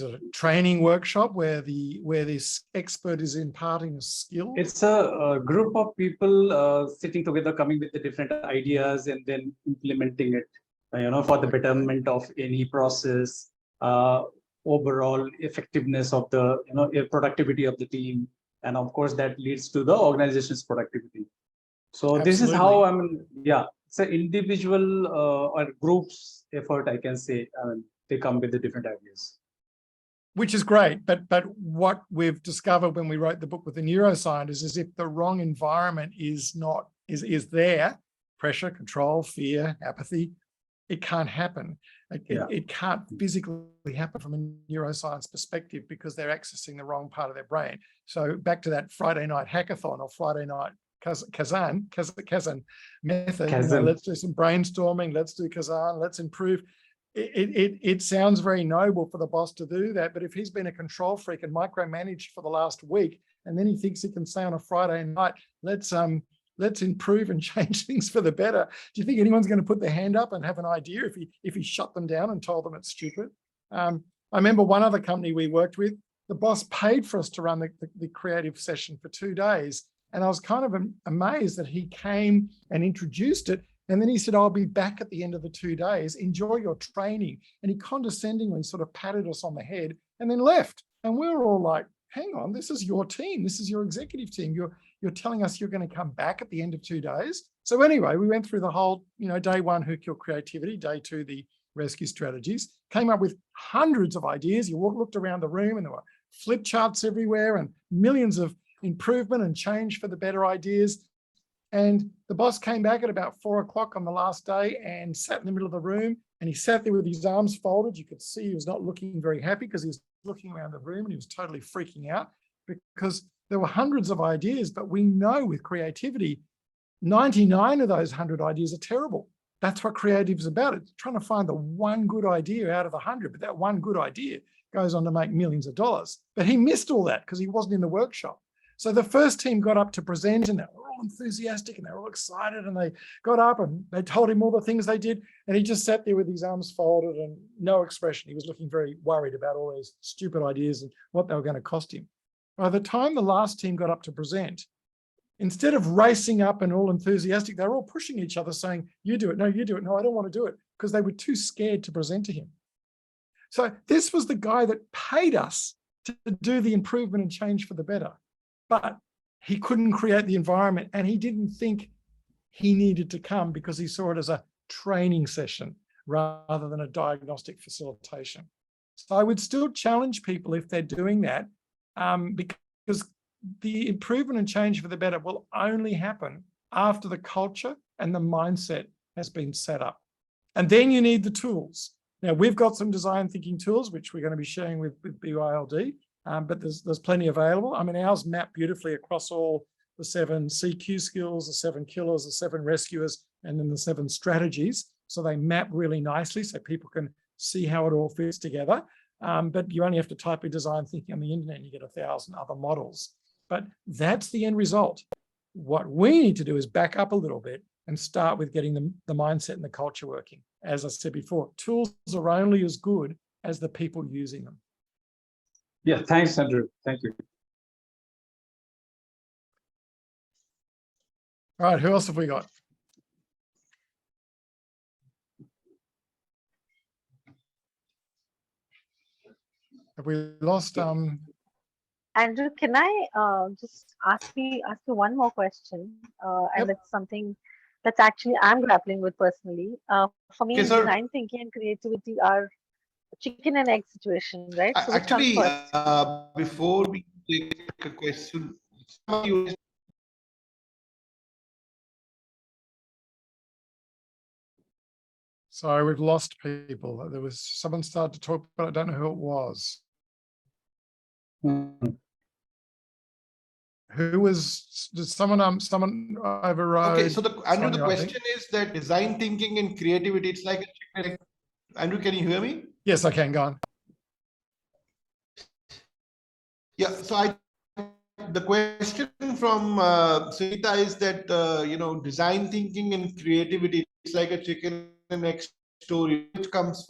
a training workshop where this expert is imparting a skill? It's a group of people sitting together, coming with the different ideas and then implementing it, for the betterment of any process, overall effectiveness of the, productivity of the team, and of course that leads to the organization's productivity. So this is Absolutely. how, I mean, yeah, it's an individual or groups effort, I can say. I mean, they come with the different ideas. Which is great, but what we've discovered when we wrote the book with the neuroscientists is if the wrong environment is there, pressure, control, fear, apathy, it can't happen. It can't physically happen from a neuroscience perspective because they're accessing the wrong part of their brain. So back to that Friday night hackathon or Friday night Kazan method. Let's do some brainstorming. Let's do Kazan. Let's improve. It sounds very noble for the boss to do that, but if he's been a control freak and micromanaged for the last week, and then he thinks he can say on a Friday night, let's improve and change things for the better. Do you think anyone's going to put their hand up and have an idea if he shut them down and told them it's stupid? I remember one other company we worked with, the boss paid for us to run the creative session for 2 days. And I was kind of amazed that he came and introduced it. And then he said, I'll be back at the end of the 2 days. Enjoy your training. And he condescendingly sort of patted us on the head and then left. And we were all like, hang on, this is your team. This is your executive team. You're telling us you're going to come back at the end of 2 days. So anyway, we went through the whole, day 1, hook your creativity, day 2, the rescue strategies, came up with hundreds of ideas. You looked around the room and there were flip charts everywhere and millions of improvement and change for the better ideas. And the boss came back at about 4 o'clock on the last day and sat in the middle of the room, and he sat there with his arms folded. You could see he was not looking very happy because he was looking around the room and he was totally freaking out because there were hundreds of ideas, but we know with creativity, 99 of those 100 ideas are terrible. That's what creative is about. It's trying to find the one good idea out of the 100, but that one good idea goes on to make millions of dollars. But he missed all that because he wasn't in the workshop. So the first team got up to present and they were all enthusiastic and they were all excited and they got up and they told him all the things they did. And he just sat there with his arms folded and no expression. He was looking very worried about all these stupid ideas and what they were going to cost him. By the time the last team got up to present, instead of racing up and all enthusiastic, they were all pushing each other saying, you do it, no, you do it, no, I don't want to do it, because they were too scared to present to him. So this was the guy that paid us to do the improvement and change for the better. But he couldn't create the environment and he didn't think he needed to come because he saw it as a training session rather than a diagnostic facilitation. So I would still challenge people if they're doing that because the improvement and change for the better will only happen after the culture and the mindset has been set up. And then you need the tools. Now, we've got some design thinking tools, which we're going to be sharing with BYLD. But there's plenty available. I mean, ours map beautifully across all the 7 CQ skills, the 7 killers, the 7 rescuers, and then the 7 strategies. So they map really nicely so people can see how it all fits together. But you only have to type in design thinking on the internet and you get 1,000 other models. But that's the end result. What we need to do is back up a little bit and start with getting the mindset and the culture working. As I said before, tools are only as good as the people using them. Yeah, thanks, Andrew. Thank you. All right, who else have we got? Have we lost? Andrew, can I just ask you one more question? And it's something that's actually I'm grappling with personally. For me, design thinking and creativity are chicken and egg situation, right? So actually, before we take a question, sorry, we've lost people. There was someone started to talk, but I don't know who it was. Who was? Did someone override? Okay, so Andrew, the question is that design thinking and creativity, it's like a chicken egg. Andrew, can you hear me? Yes, I can. Go on. Yeah, so the question from Sunita is that, design thinking and creativity, it's like a chicken and egg story, which comes.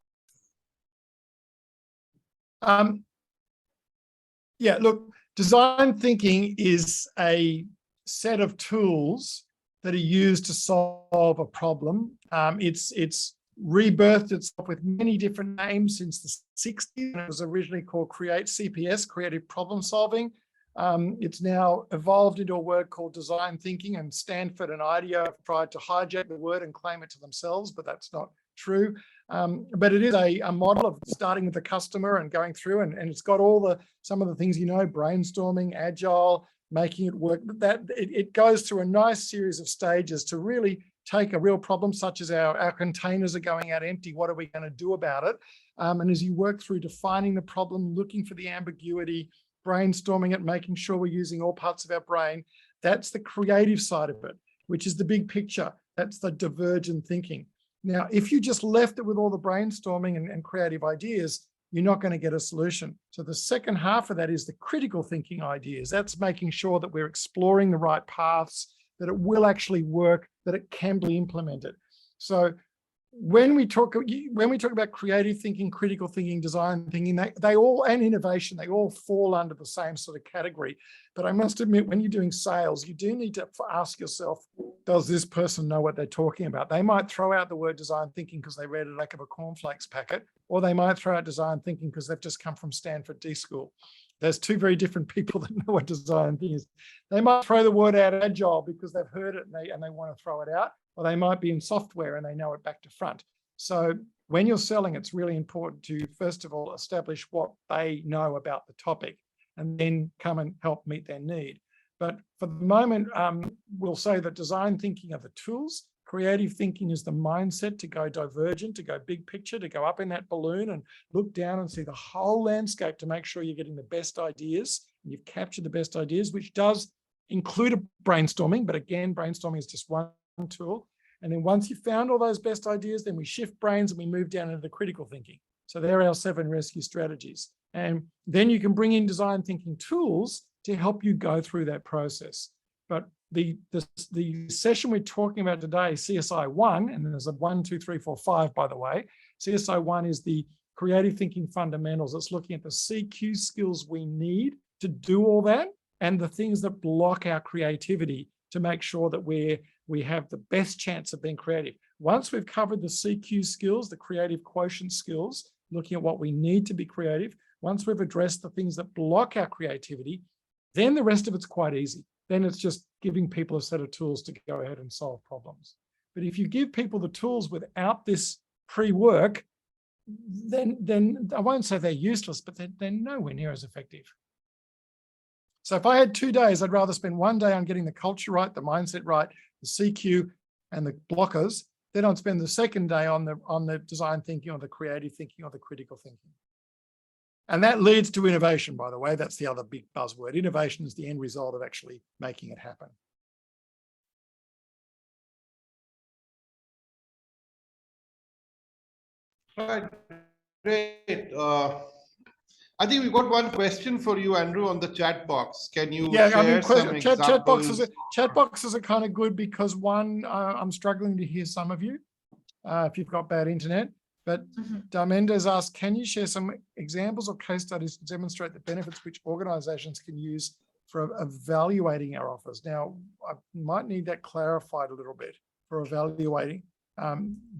Yeah, look, design thinking is a set of tools that are used to solve a problem. It's rebirthed itself with many different names since the 60s. And it was originally called CPS, creative problem solving. It's now evolved into a word called design thinking, and Stanford and IDEO have tried to hijack the word and claim it to themselves, but that's not true. But it is a model of starting with the customer and going through, and it's got all some of the things, brainstorming, agile, making it work. That it goes through a nice series of stages to really take a real problem, such as our containers are going out empty. What are we going to do about it? And as you work through defining the problem, looking for the ambiguity, brainstorming it, making sure we're using all parts of our brain, that's the creative side of it, which is the big picture. That's the divergent thinking. Now, if you just left it with all the brainstorming and creative ideas, you're not going to get a solution. So the second half of that is the critical thinking ideas. That's making sure that we're exploring the right paths, that it will actually work, that it can be implemented. So when we talk about creative thinking, critical thinking, design thinking, they all, and innovation, they all fall under the same sort of category. But I must admit, when you're doing sales, you do need to ask yourself, does this person know what they're talking about? They might throw out the word design thinking because they read it like of a cornflakes packet, or they might throw out design thinking because they've just come from Stanford D School. There's two very different people that know what design thinking is. They might throw the word out agile because they've heard it and they want to throw it out, or they might be in software and they know it back to front. So when you're selling, it's really important to, first of all, establish what they know about the topic and then come and help meet their need. But for the moment, we'll say that design thinking are the tools. Creative thinking is the mindset to go divergent, to go big picture, to go up in that balloon and look down and see the whole landscape to make sure you're getting the best ideas. And you've captured the best ideas, which does include a brainstorming. But again, brainstorming is just one tool. And then once you've found all those best ideas, then we shift brains and we move down into the critical thinking. So there are our 7 rescue strategies. And then you can bring in design thinking tools to help you go through that process. But the session we're talking about today, CSI1, and there's a 1, 2, 3, 4, 5, by the way. CSI1 is the creative thinking fundamentals. It's looking at the CQ skills we need to do all that and the things that block our creativity to make sure that we have the best chance of being creative. Once we've covered the CQ skills, the creative quotient skills, looking at what we need to be creative, once we've addressed the things that block our creativity, then the rest of it's quite easy. Then it's just giving people a set of tools to go ahead and solve problems. But if you give people the tools without this pre-work, then I won't say they're useless, but they're nowhere near as effective. So if I had 2 days, I'd rather spend 1 day on getting the culture right, the mindset right, the CQ and the blockers, then I'd spend the second day on the design thinking or the creative thinking or the critical thinking. And that leads to innovation, by the way. That's the other big buzzword. Innovation is the end result of actually making it happen. All right, great. I think we've got one question for you, Andrew, on the chat box. Can you share some examples? Chat boxes are kind of good because one, I'm struggling to hear some of you if you've got bad internet. But Dharmender's asked, can you share some examples or case studies to demonstrate the benefits which organizations can use for evaluating our offers? Now, I might need that clarified a little bit for evaluating.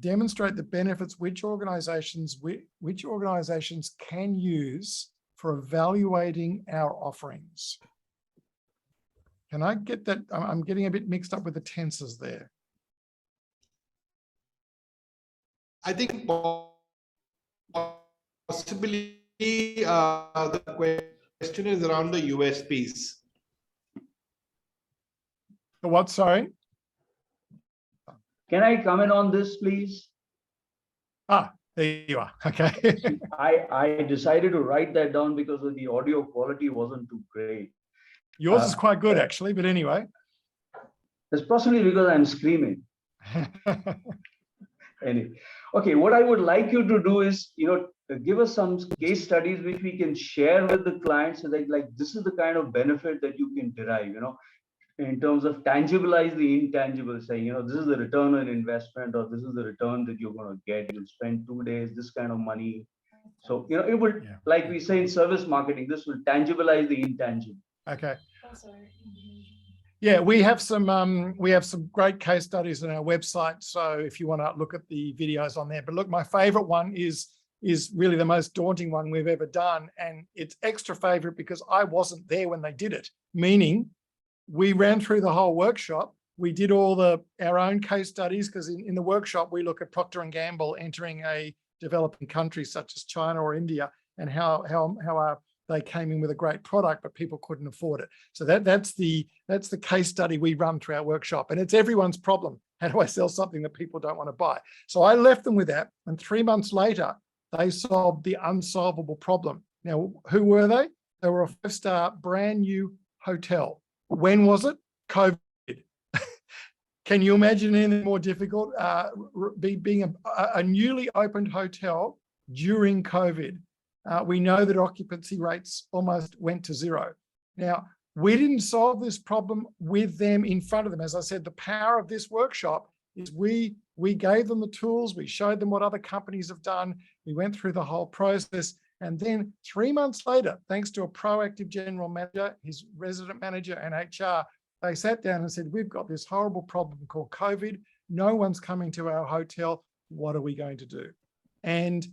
Demonstrate the benefits which organizations can use for evaluating our offerings. Can I get that? I'm getting a bit mixed up with the tenses there. I think possibly the question is around the USPs. The what, sorry? Can I comment on this, please? Ah, there you are. Okay. I decided to write that down because of the audio quality wasn't too great. Yours is quite good, actually, but anyway. That's possibly because I'm screaming. Anyway, okay, what I would like you to do is, give us some case studies which we can share with the clients so that, like, this is the kind of benefit that you can derive, in terms of tangibilize the intangible, saying, this is the return on investment, or this is the return that you're going to get. You'll spend 2 days, this kind of money. So, it will, like we say in service marketing, this will tangibilize the intangible. Okay. Yeah, we have some great case studies on our website. So if you want to look at the videos on there, but look, my favorite one is is really the most daunting one we've ever done. And it's extra favorite because I wasn't there when they did it, meaning we ran through the whole workshop. We did all our own case studies, because in the workshop, we look at Procter & Gamble entering a developing country such as China or India, and how they came in with a great product, but people couldn't afford it. So that's the case study we run through our workshop, and it's everyone's problem. How do I sell something that people don't want to buy? So I left them with that, and 3 months later, they solved the unsolvable problem. Now, who were they? They were a 5-star brand new hotel. When was it? COVID. Can you imagine anything more difficult? Being a newly opened hotel during COVID. We know that occupancy rates almost went to zero. Now, we didn't solve this problem with them in front of them. As I said, the power of this workshop is we gave them the tools, we showed them what other companies have done, we went through the whole process, and then 3 months later, thanks to a proactive general manager, his resident manager, and HR, they sat down and said, we've got this horrible problem called COVID. No one's coming to our hotel. What are we going to do? And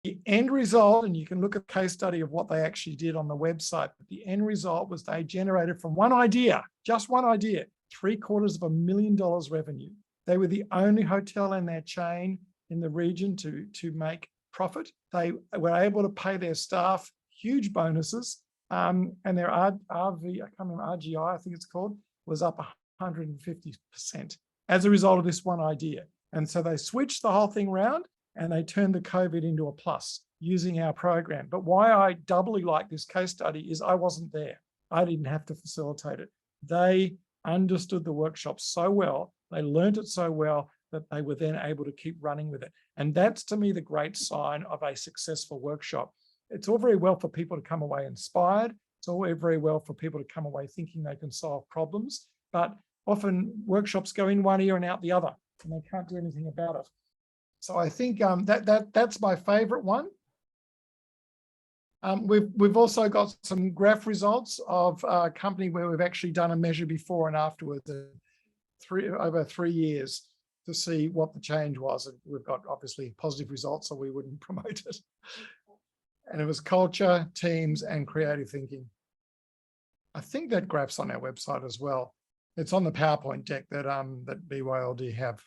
the end result, and you can look at the case study of what they actually did on the website, but the end result was they generated from one idea, just one idea, $750,000 revenue. They were the only hotel in their chain in the region to make profit. They were able to pay their staff huge bonuses. And their RV, I can't remember, RGI, I think it's called, was up 150% as a result of this one idea. And so they switched the whole thing around and they turned the COVID into a plus using our program. But why I doubly like this case study is I wasn't there. I didn't have to facilitate it. They understood the workshop so well, they learned it so well that they were then able to keep running with it. And that's, to me, the great sign of a successful workshop. It's all very well for people to come away inspired. It's all very well for people to come away thinking they can solve problems, but often workshops go in one ear and out the other, and they can't do anything about it. So I think that's my favorite one. We've also got some graph results of a company where we've actually done a measure before and afterwards, over 3 years, to see what the change was. And we've got obviously positive results, so we wouldn't promote it. And it was culture, teams, and creative thinking. I think that graph's on our website as well. It's on the PowerPoint deck that BYLD have.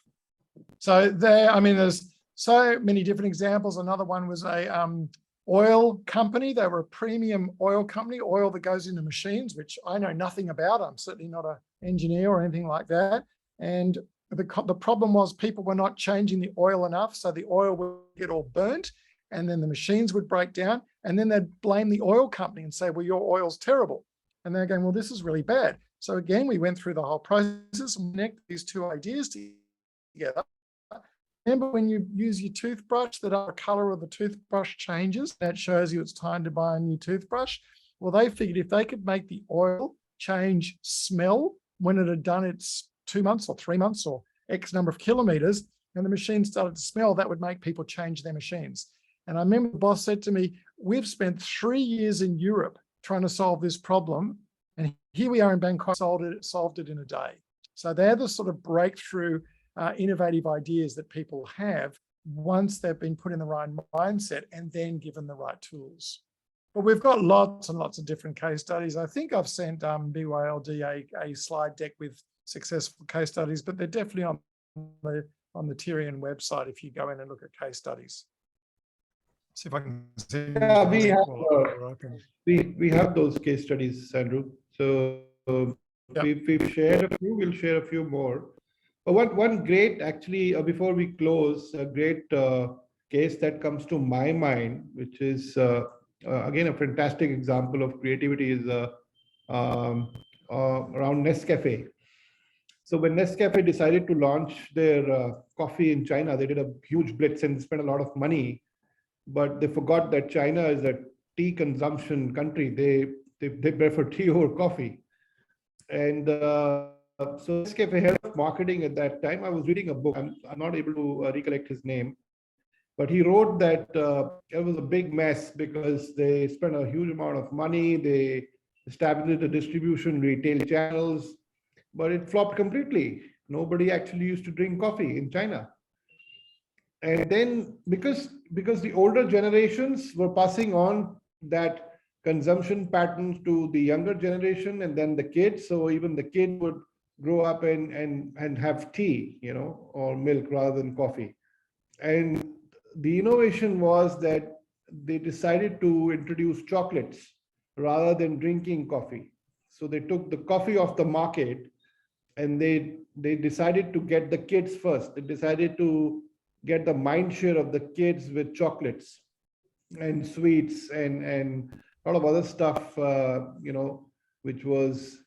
So there's so many different examples. Another one was a oil company. They were a premium oil company, oil that goes into machines, which I know nothing about. I'm certainly not an engineer or anything like that. And the problem was people were not changing the oil enough, so the oil would get all burnt, and then the machines would break down, and then they'd blame the oil company and say, well, your oil's terrible. And they're going, well, this is really bad. So again, we went through the whole process and connected these two ideas together. Remember when you use your toothbrush, that the color of the toothbrush changes, that shows you it's time to buy a new toothbrush. Well, they figured if they could make the oil change smell when it had done its 2 months or 3 months or X number of kilometers, and the machine started to smell, that would make people change their machines. And I remember the boss said to me, we've spent 3 years in Europe trying to solve this problem, and here we are in Bangkok, solved it in a day. So they're the sort of breakthrough innovative ideas that people have once they've been put in the right mindset and then given the right tools. But we've got lots and lots of different case studies. I think I've sent BYLD a slide deck with successful case studies, but they're definitely on the Tyrian website if you go in and look at case studies. See if I can see. Yeah, we have those case studies, Andrew. So we've shared a few. We'll share a few more. But one great, actually, before we close, a great case that comes to my mind, which is again a fantastic example of creativity, is around Nescafe. So when Nescafe decided to launch their coffee in China, they did a huge blitz and spent a lot of money. But they forgot that China is a tea consumption country. They prefer tea over coffee. And so Nescafe head of marketing at that time, I was reading a book. I'm not able to recollect his name, but he wrote that it was a big mess because they spent a huge amount of money. They established the distribution retail channels, but it flopped completely. Nobody actually used to drink coffee in China. And then because the older generations were passing on that consumption patterns to the younger generation and then the kids, so even the kid would grow up and have tea, or milk rather than coffee. And the innovation was that they decided to introduce chocolates rather than drinking coffee. So they took the coffee off the market, and they decided to get the kids first. They decided to get the mind share of the kids with chocolates and sweets and a lot of other stuff, which was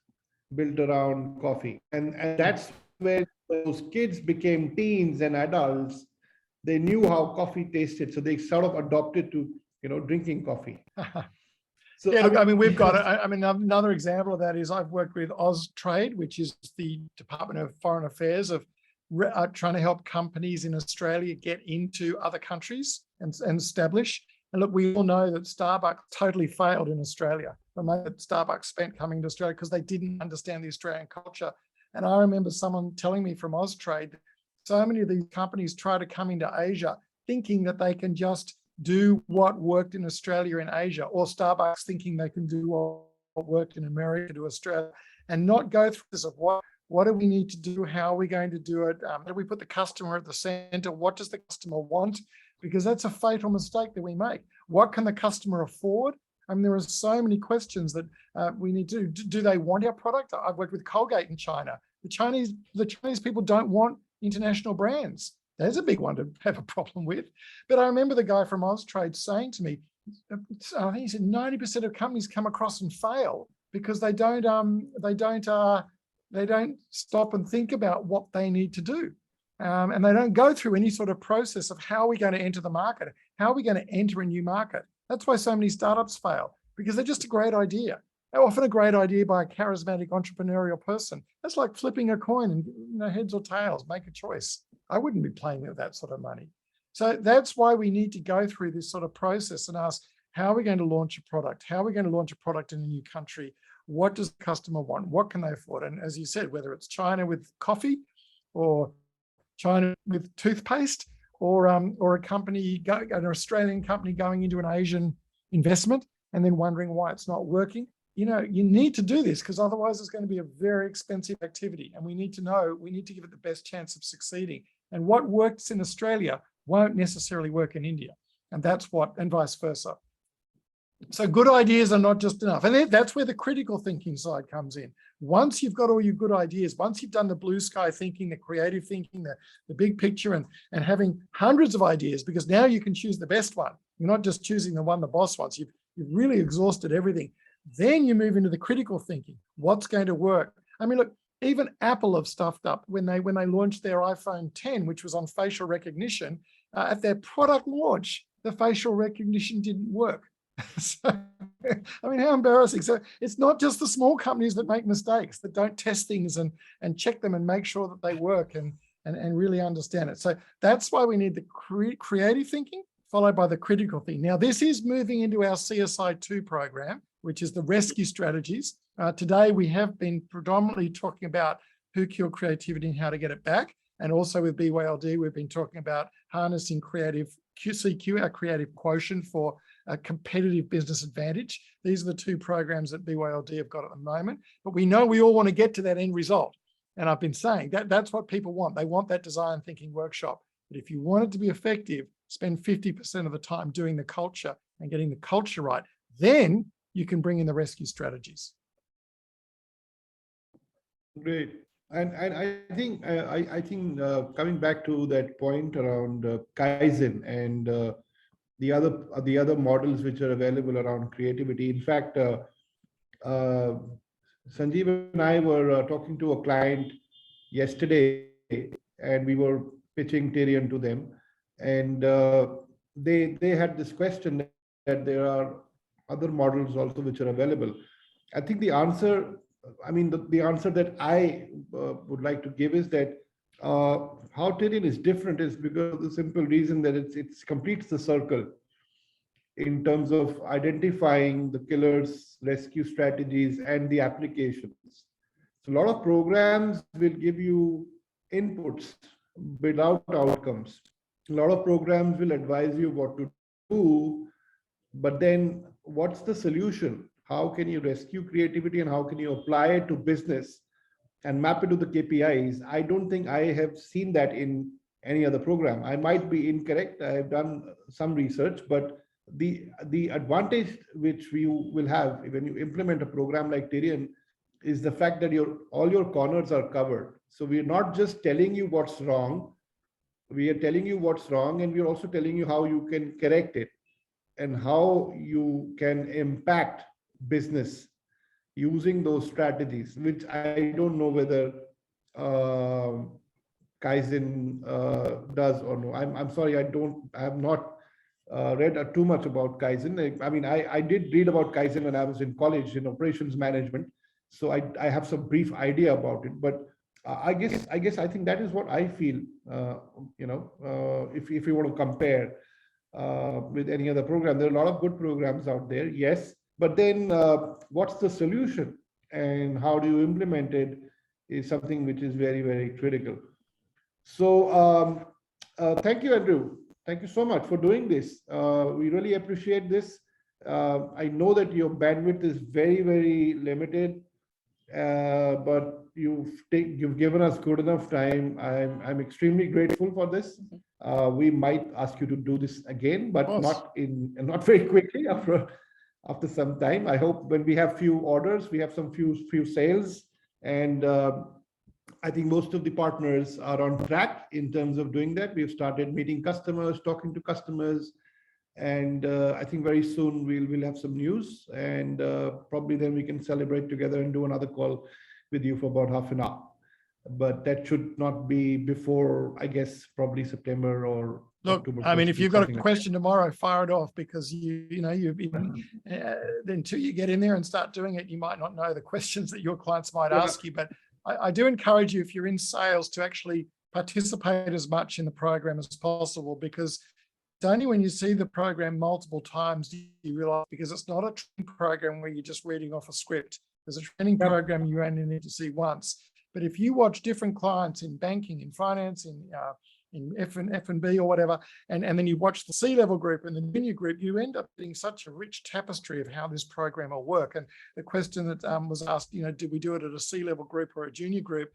built around coffee. And that's where those kids became teens and adults. They knew how coffee tasted, so they sort of adopted to, drinking coffee. So yeah, look, I mean, we've got, another example of that is I've worked with Austrade, which is the Department of Foreign Affairs of trying to help companies in Australia get into other countries and establish. And look, we all know that Starbucks totally failed in Australia. The money that Starbucks spent coming to Australia because they didn't understand the Australian culture. And I remember someone telling me from Austrade, so many of these companies try to come into Asia thinking that they can just do what worked in Australia in Asia, or Starbucks thinking they can do what worked in America to Australia, and not go through this of what do we need to do, how are we going to do it, how do we put the customer at the center, what does the customer want, because that's a fatal mistake that we make. What can the customer afford? I mean, there are so many questions that we need to do. They want our product? I've worked with Colgate in China. The Chinese people don't want international brands. There's a big one to have a problem with. But I remember the guy from Austrade saying to me, I think he said 90% of companies come across and fail because they don't stop and think about what they need to do. And they don't go through any sort of process of how are we going to enter the market? How are we going to enter a new market? That's why so many startups fail, because they're just a great idea. They're often a great idea by a charismatic entrepreneurial person. That's like flipping a coin and heads or tails, make a choice. I wouldn't be playing with that sort of money. So that's why we need to go through this sort of process and ask, how are we going to launch a product? How are we going to launch a product in a new country? What does the customer want? What can they afford? And as you said, whether it's China with coffee or China with toothpaste or a company, an Australian company going into an Asian investment and then wondering why it's not working. You need to do this because otherwise it's going to be a very expensive activity. And we need to give it the best chance of succeeding. And what works in Australia won't necessarily work in India. And vice versa. So good ideas are not just enough. And that's where the critical thinking side comes in. Once you've got all your good ideas, once you've done the blue sky thinking, the creative thinking, the big picture, and having hundreds of ideas, because now you can choose the best one. You're not just choosing the one the boss wants. You've really exhausted everything. Then you move into the critical thinking. What's going to work? I mean, look, even Apple have stuffed up when they launched their iPhone 10, which was on facial recognition. At their product launch, the facial recognition didn't work. So, I mean, how embarrassing. So it's not just the small companies that make mistakes, that don't test things and check them and make sure that they work and really understand it. So that's why we need the creative thinking followed by the critical thinking. Now, this is moving into our CSI2 program, which is the rescue strategies. Today, we have been predominantly talking about who killed creativity and how to get it back. And also with BYLD, we've been talking about harnessing creative CQ, our creative quotient for a competitive business advantage. These are the two programs that BYLD have got at the moment, but we know we all want to get to that end result. And I've been saying that's what people want. They want that design thinking workshop. But if you want it to be effective, spend 50% of the time doing the culture and getting the culture right. Then you can bring in the rescue strategies. Great. And I think coming back to that point around Kaizen and the other models which are available around creativity. In fact, Sanjeev and I were talking to a client yesterday, and we were pitching Tyrion to them, and they had this question that there are other models also which are available. I think the answer, the answer that I would like to give is that how Tyrion is different is because of the simple reason that it completes the circle in terms of identifying the killers, rescue strategies, and the applications. So a lot of programs will give you inputs without outcomes. a lot of programs will advise you what to do, but then what's the solution? How can you rescue creativity and how can you apply it to business and map it to the KPIs? I don't think I have seen that in any other program. I might be incorrect. I have done some research, but the advantage which you will have when you implement a program like Tyrion is the fact that all your corners are covered. So we're not just telling you what's wrong, we are telling you what's wrong, and we're also telling you how you can correct it and how you can impact business using those strategies, which I don't know whether Kaizen does or no. I'm sorry, I have not read too much about Kaizen. I mean, I did read about Kaizen when I was in college in operations management, so I have some brief idea about it. But I think that is what I feel. If you want to compare with any other program, there are a lot of good programs out there. Yes, but then what's the solution and how do you implement it is something which is very, very critical. So thank you, Andrew. Thank you so much for doing this. We really appreciate this. I know that your bandwidth is very, very limited, but you've given us good enough time. I'm extremely grateful for this. We might ask you to do this again, but not very quickly after some time. I hope when we have few orders, we have some few sales, and I think most of the partners are on track in terms of doing that. We've started meeting customers, talking to customers, and I think very soon we'll have some news, and probably then we can celebrate together and do another call with you for about half an hour. But that should not be before, I guess, probably September or October. I mean, if you've got a question tomorrow, fire it off, because you've been then until you get in there and start doing it, you might not know the questions that your clients might ask you. But I do encourage you, if you're in sales, to actually participate as much in the program as possible, because it's only when you see the program multiple times do you realize, because it's not a training program where you're just reading off a script. There's a training program you only need to see once. But if you watch different clients in banking, in finance, in F&B or whatever, and then you watch the C-level group and the junior group, you end up getting such a rich tapestry of how this program will work. And the question that was asked, did we do it at a C-level group or a junior group?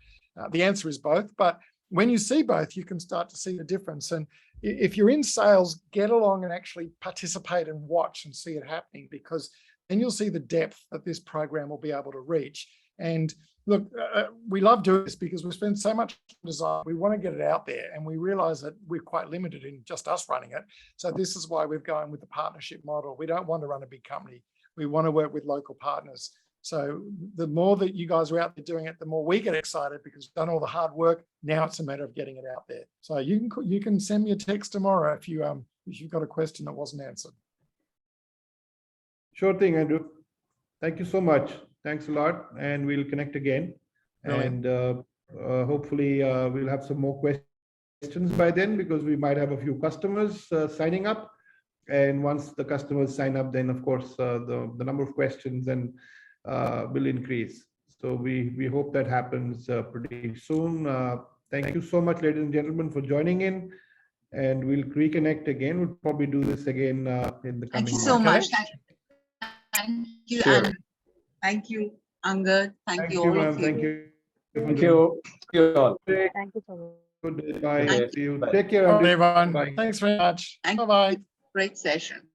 The answer is both. But when you see both, you can start to see the difference. And if you're in sales, get along and actually participate and watch and see it happening, because then you'll see the depth that this program will be able to reach. And look, we love doing this because we spend so much design. We want to get it out there, and we realize that we're quite limited in just us running it. So this is why we're going with the partnership model. We don't want to run a big company. We want to work with local partners. So the more that you guys are out there doing it, the more we get excited, because we've done all the hard work. Now it's a matter of getting it out there. So you can send me a text tomorrow if you've got a question that wasn't answered. Sure thing, Andrew. Thank you so much. Thanks a lot, and we'll connect again. Brilliant. And hopefully we'll have some more questions by then, because we might have a few customers signing up. And once the customers sign up, then of course the number of questions then will increase. So we hope that happens pretty soon. Thank you so much, ladies and gentlemen, for joining in, and we'll reconnect again. We'll probably do this again in the coming. Thank you so much. Thank you, sure. and thank you, Angad. Thank you all of you. Thank you. Thank you. Thank you all. Thank you so much. Good day. Bye. Thank See you. Bye. Take care. All right, everyone. Bye. Thanks very much. Thank you. Bye-bye. Great session.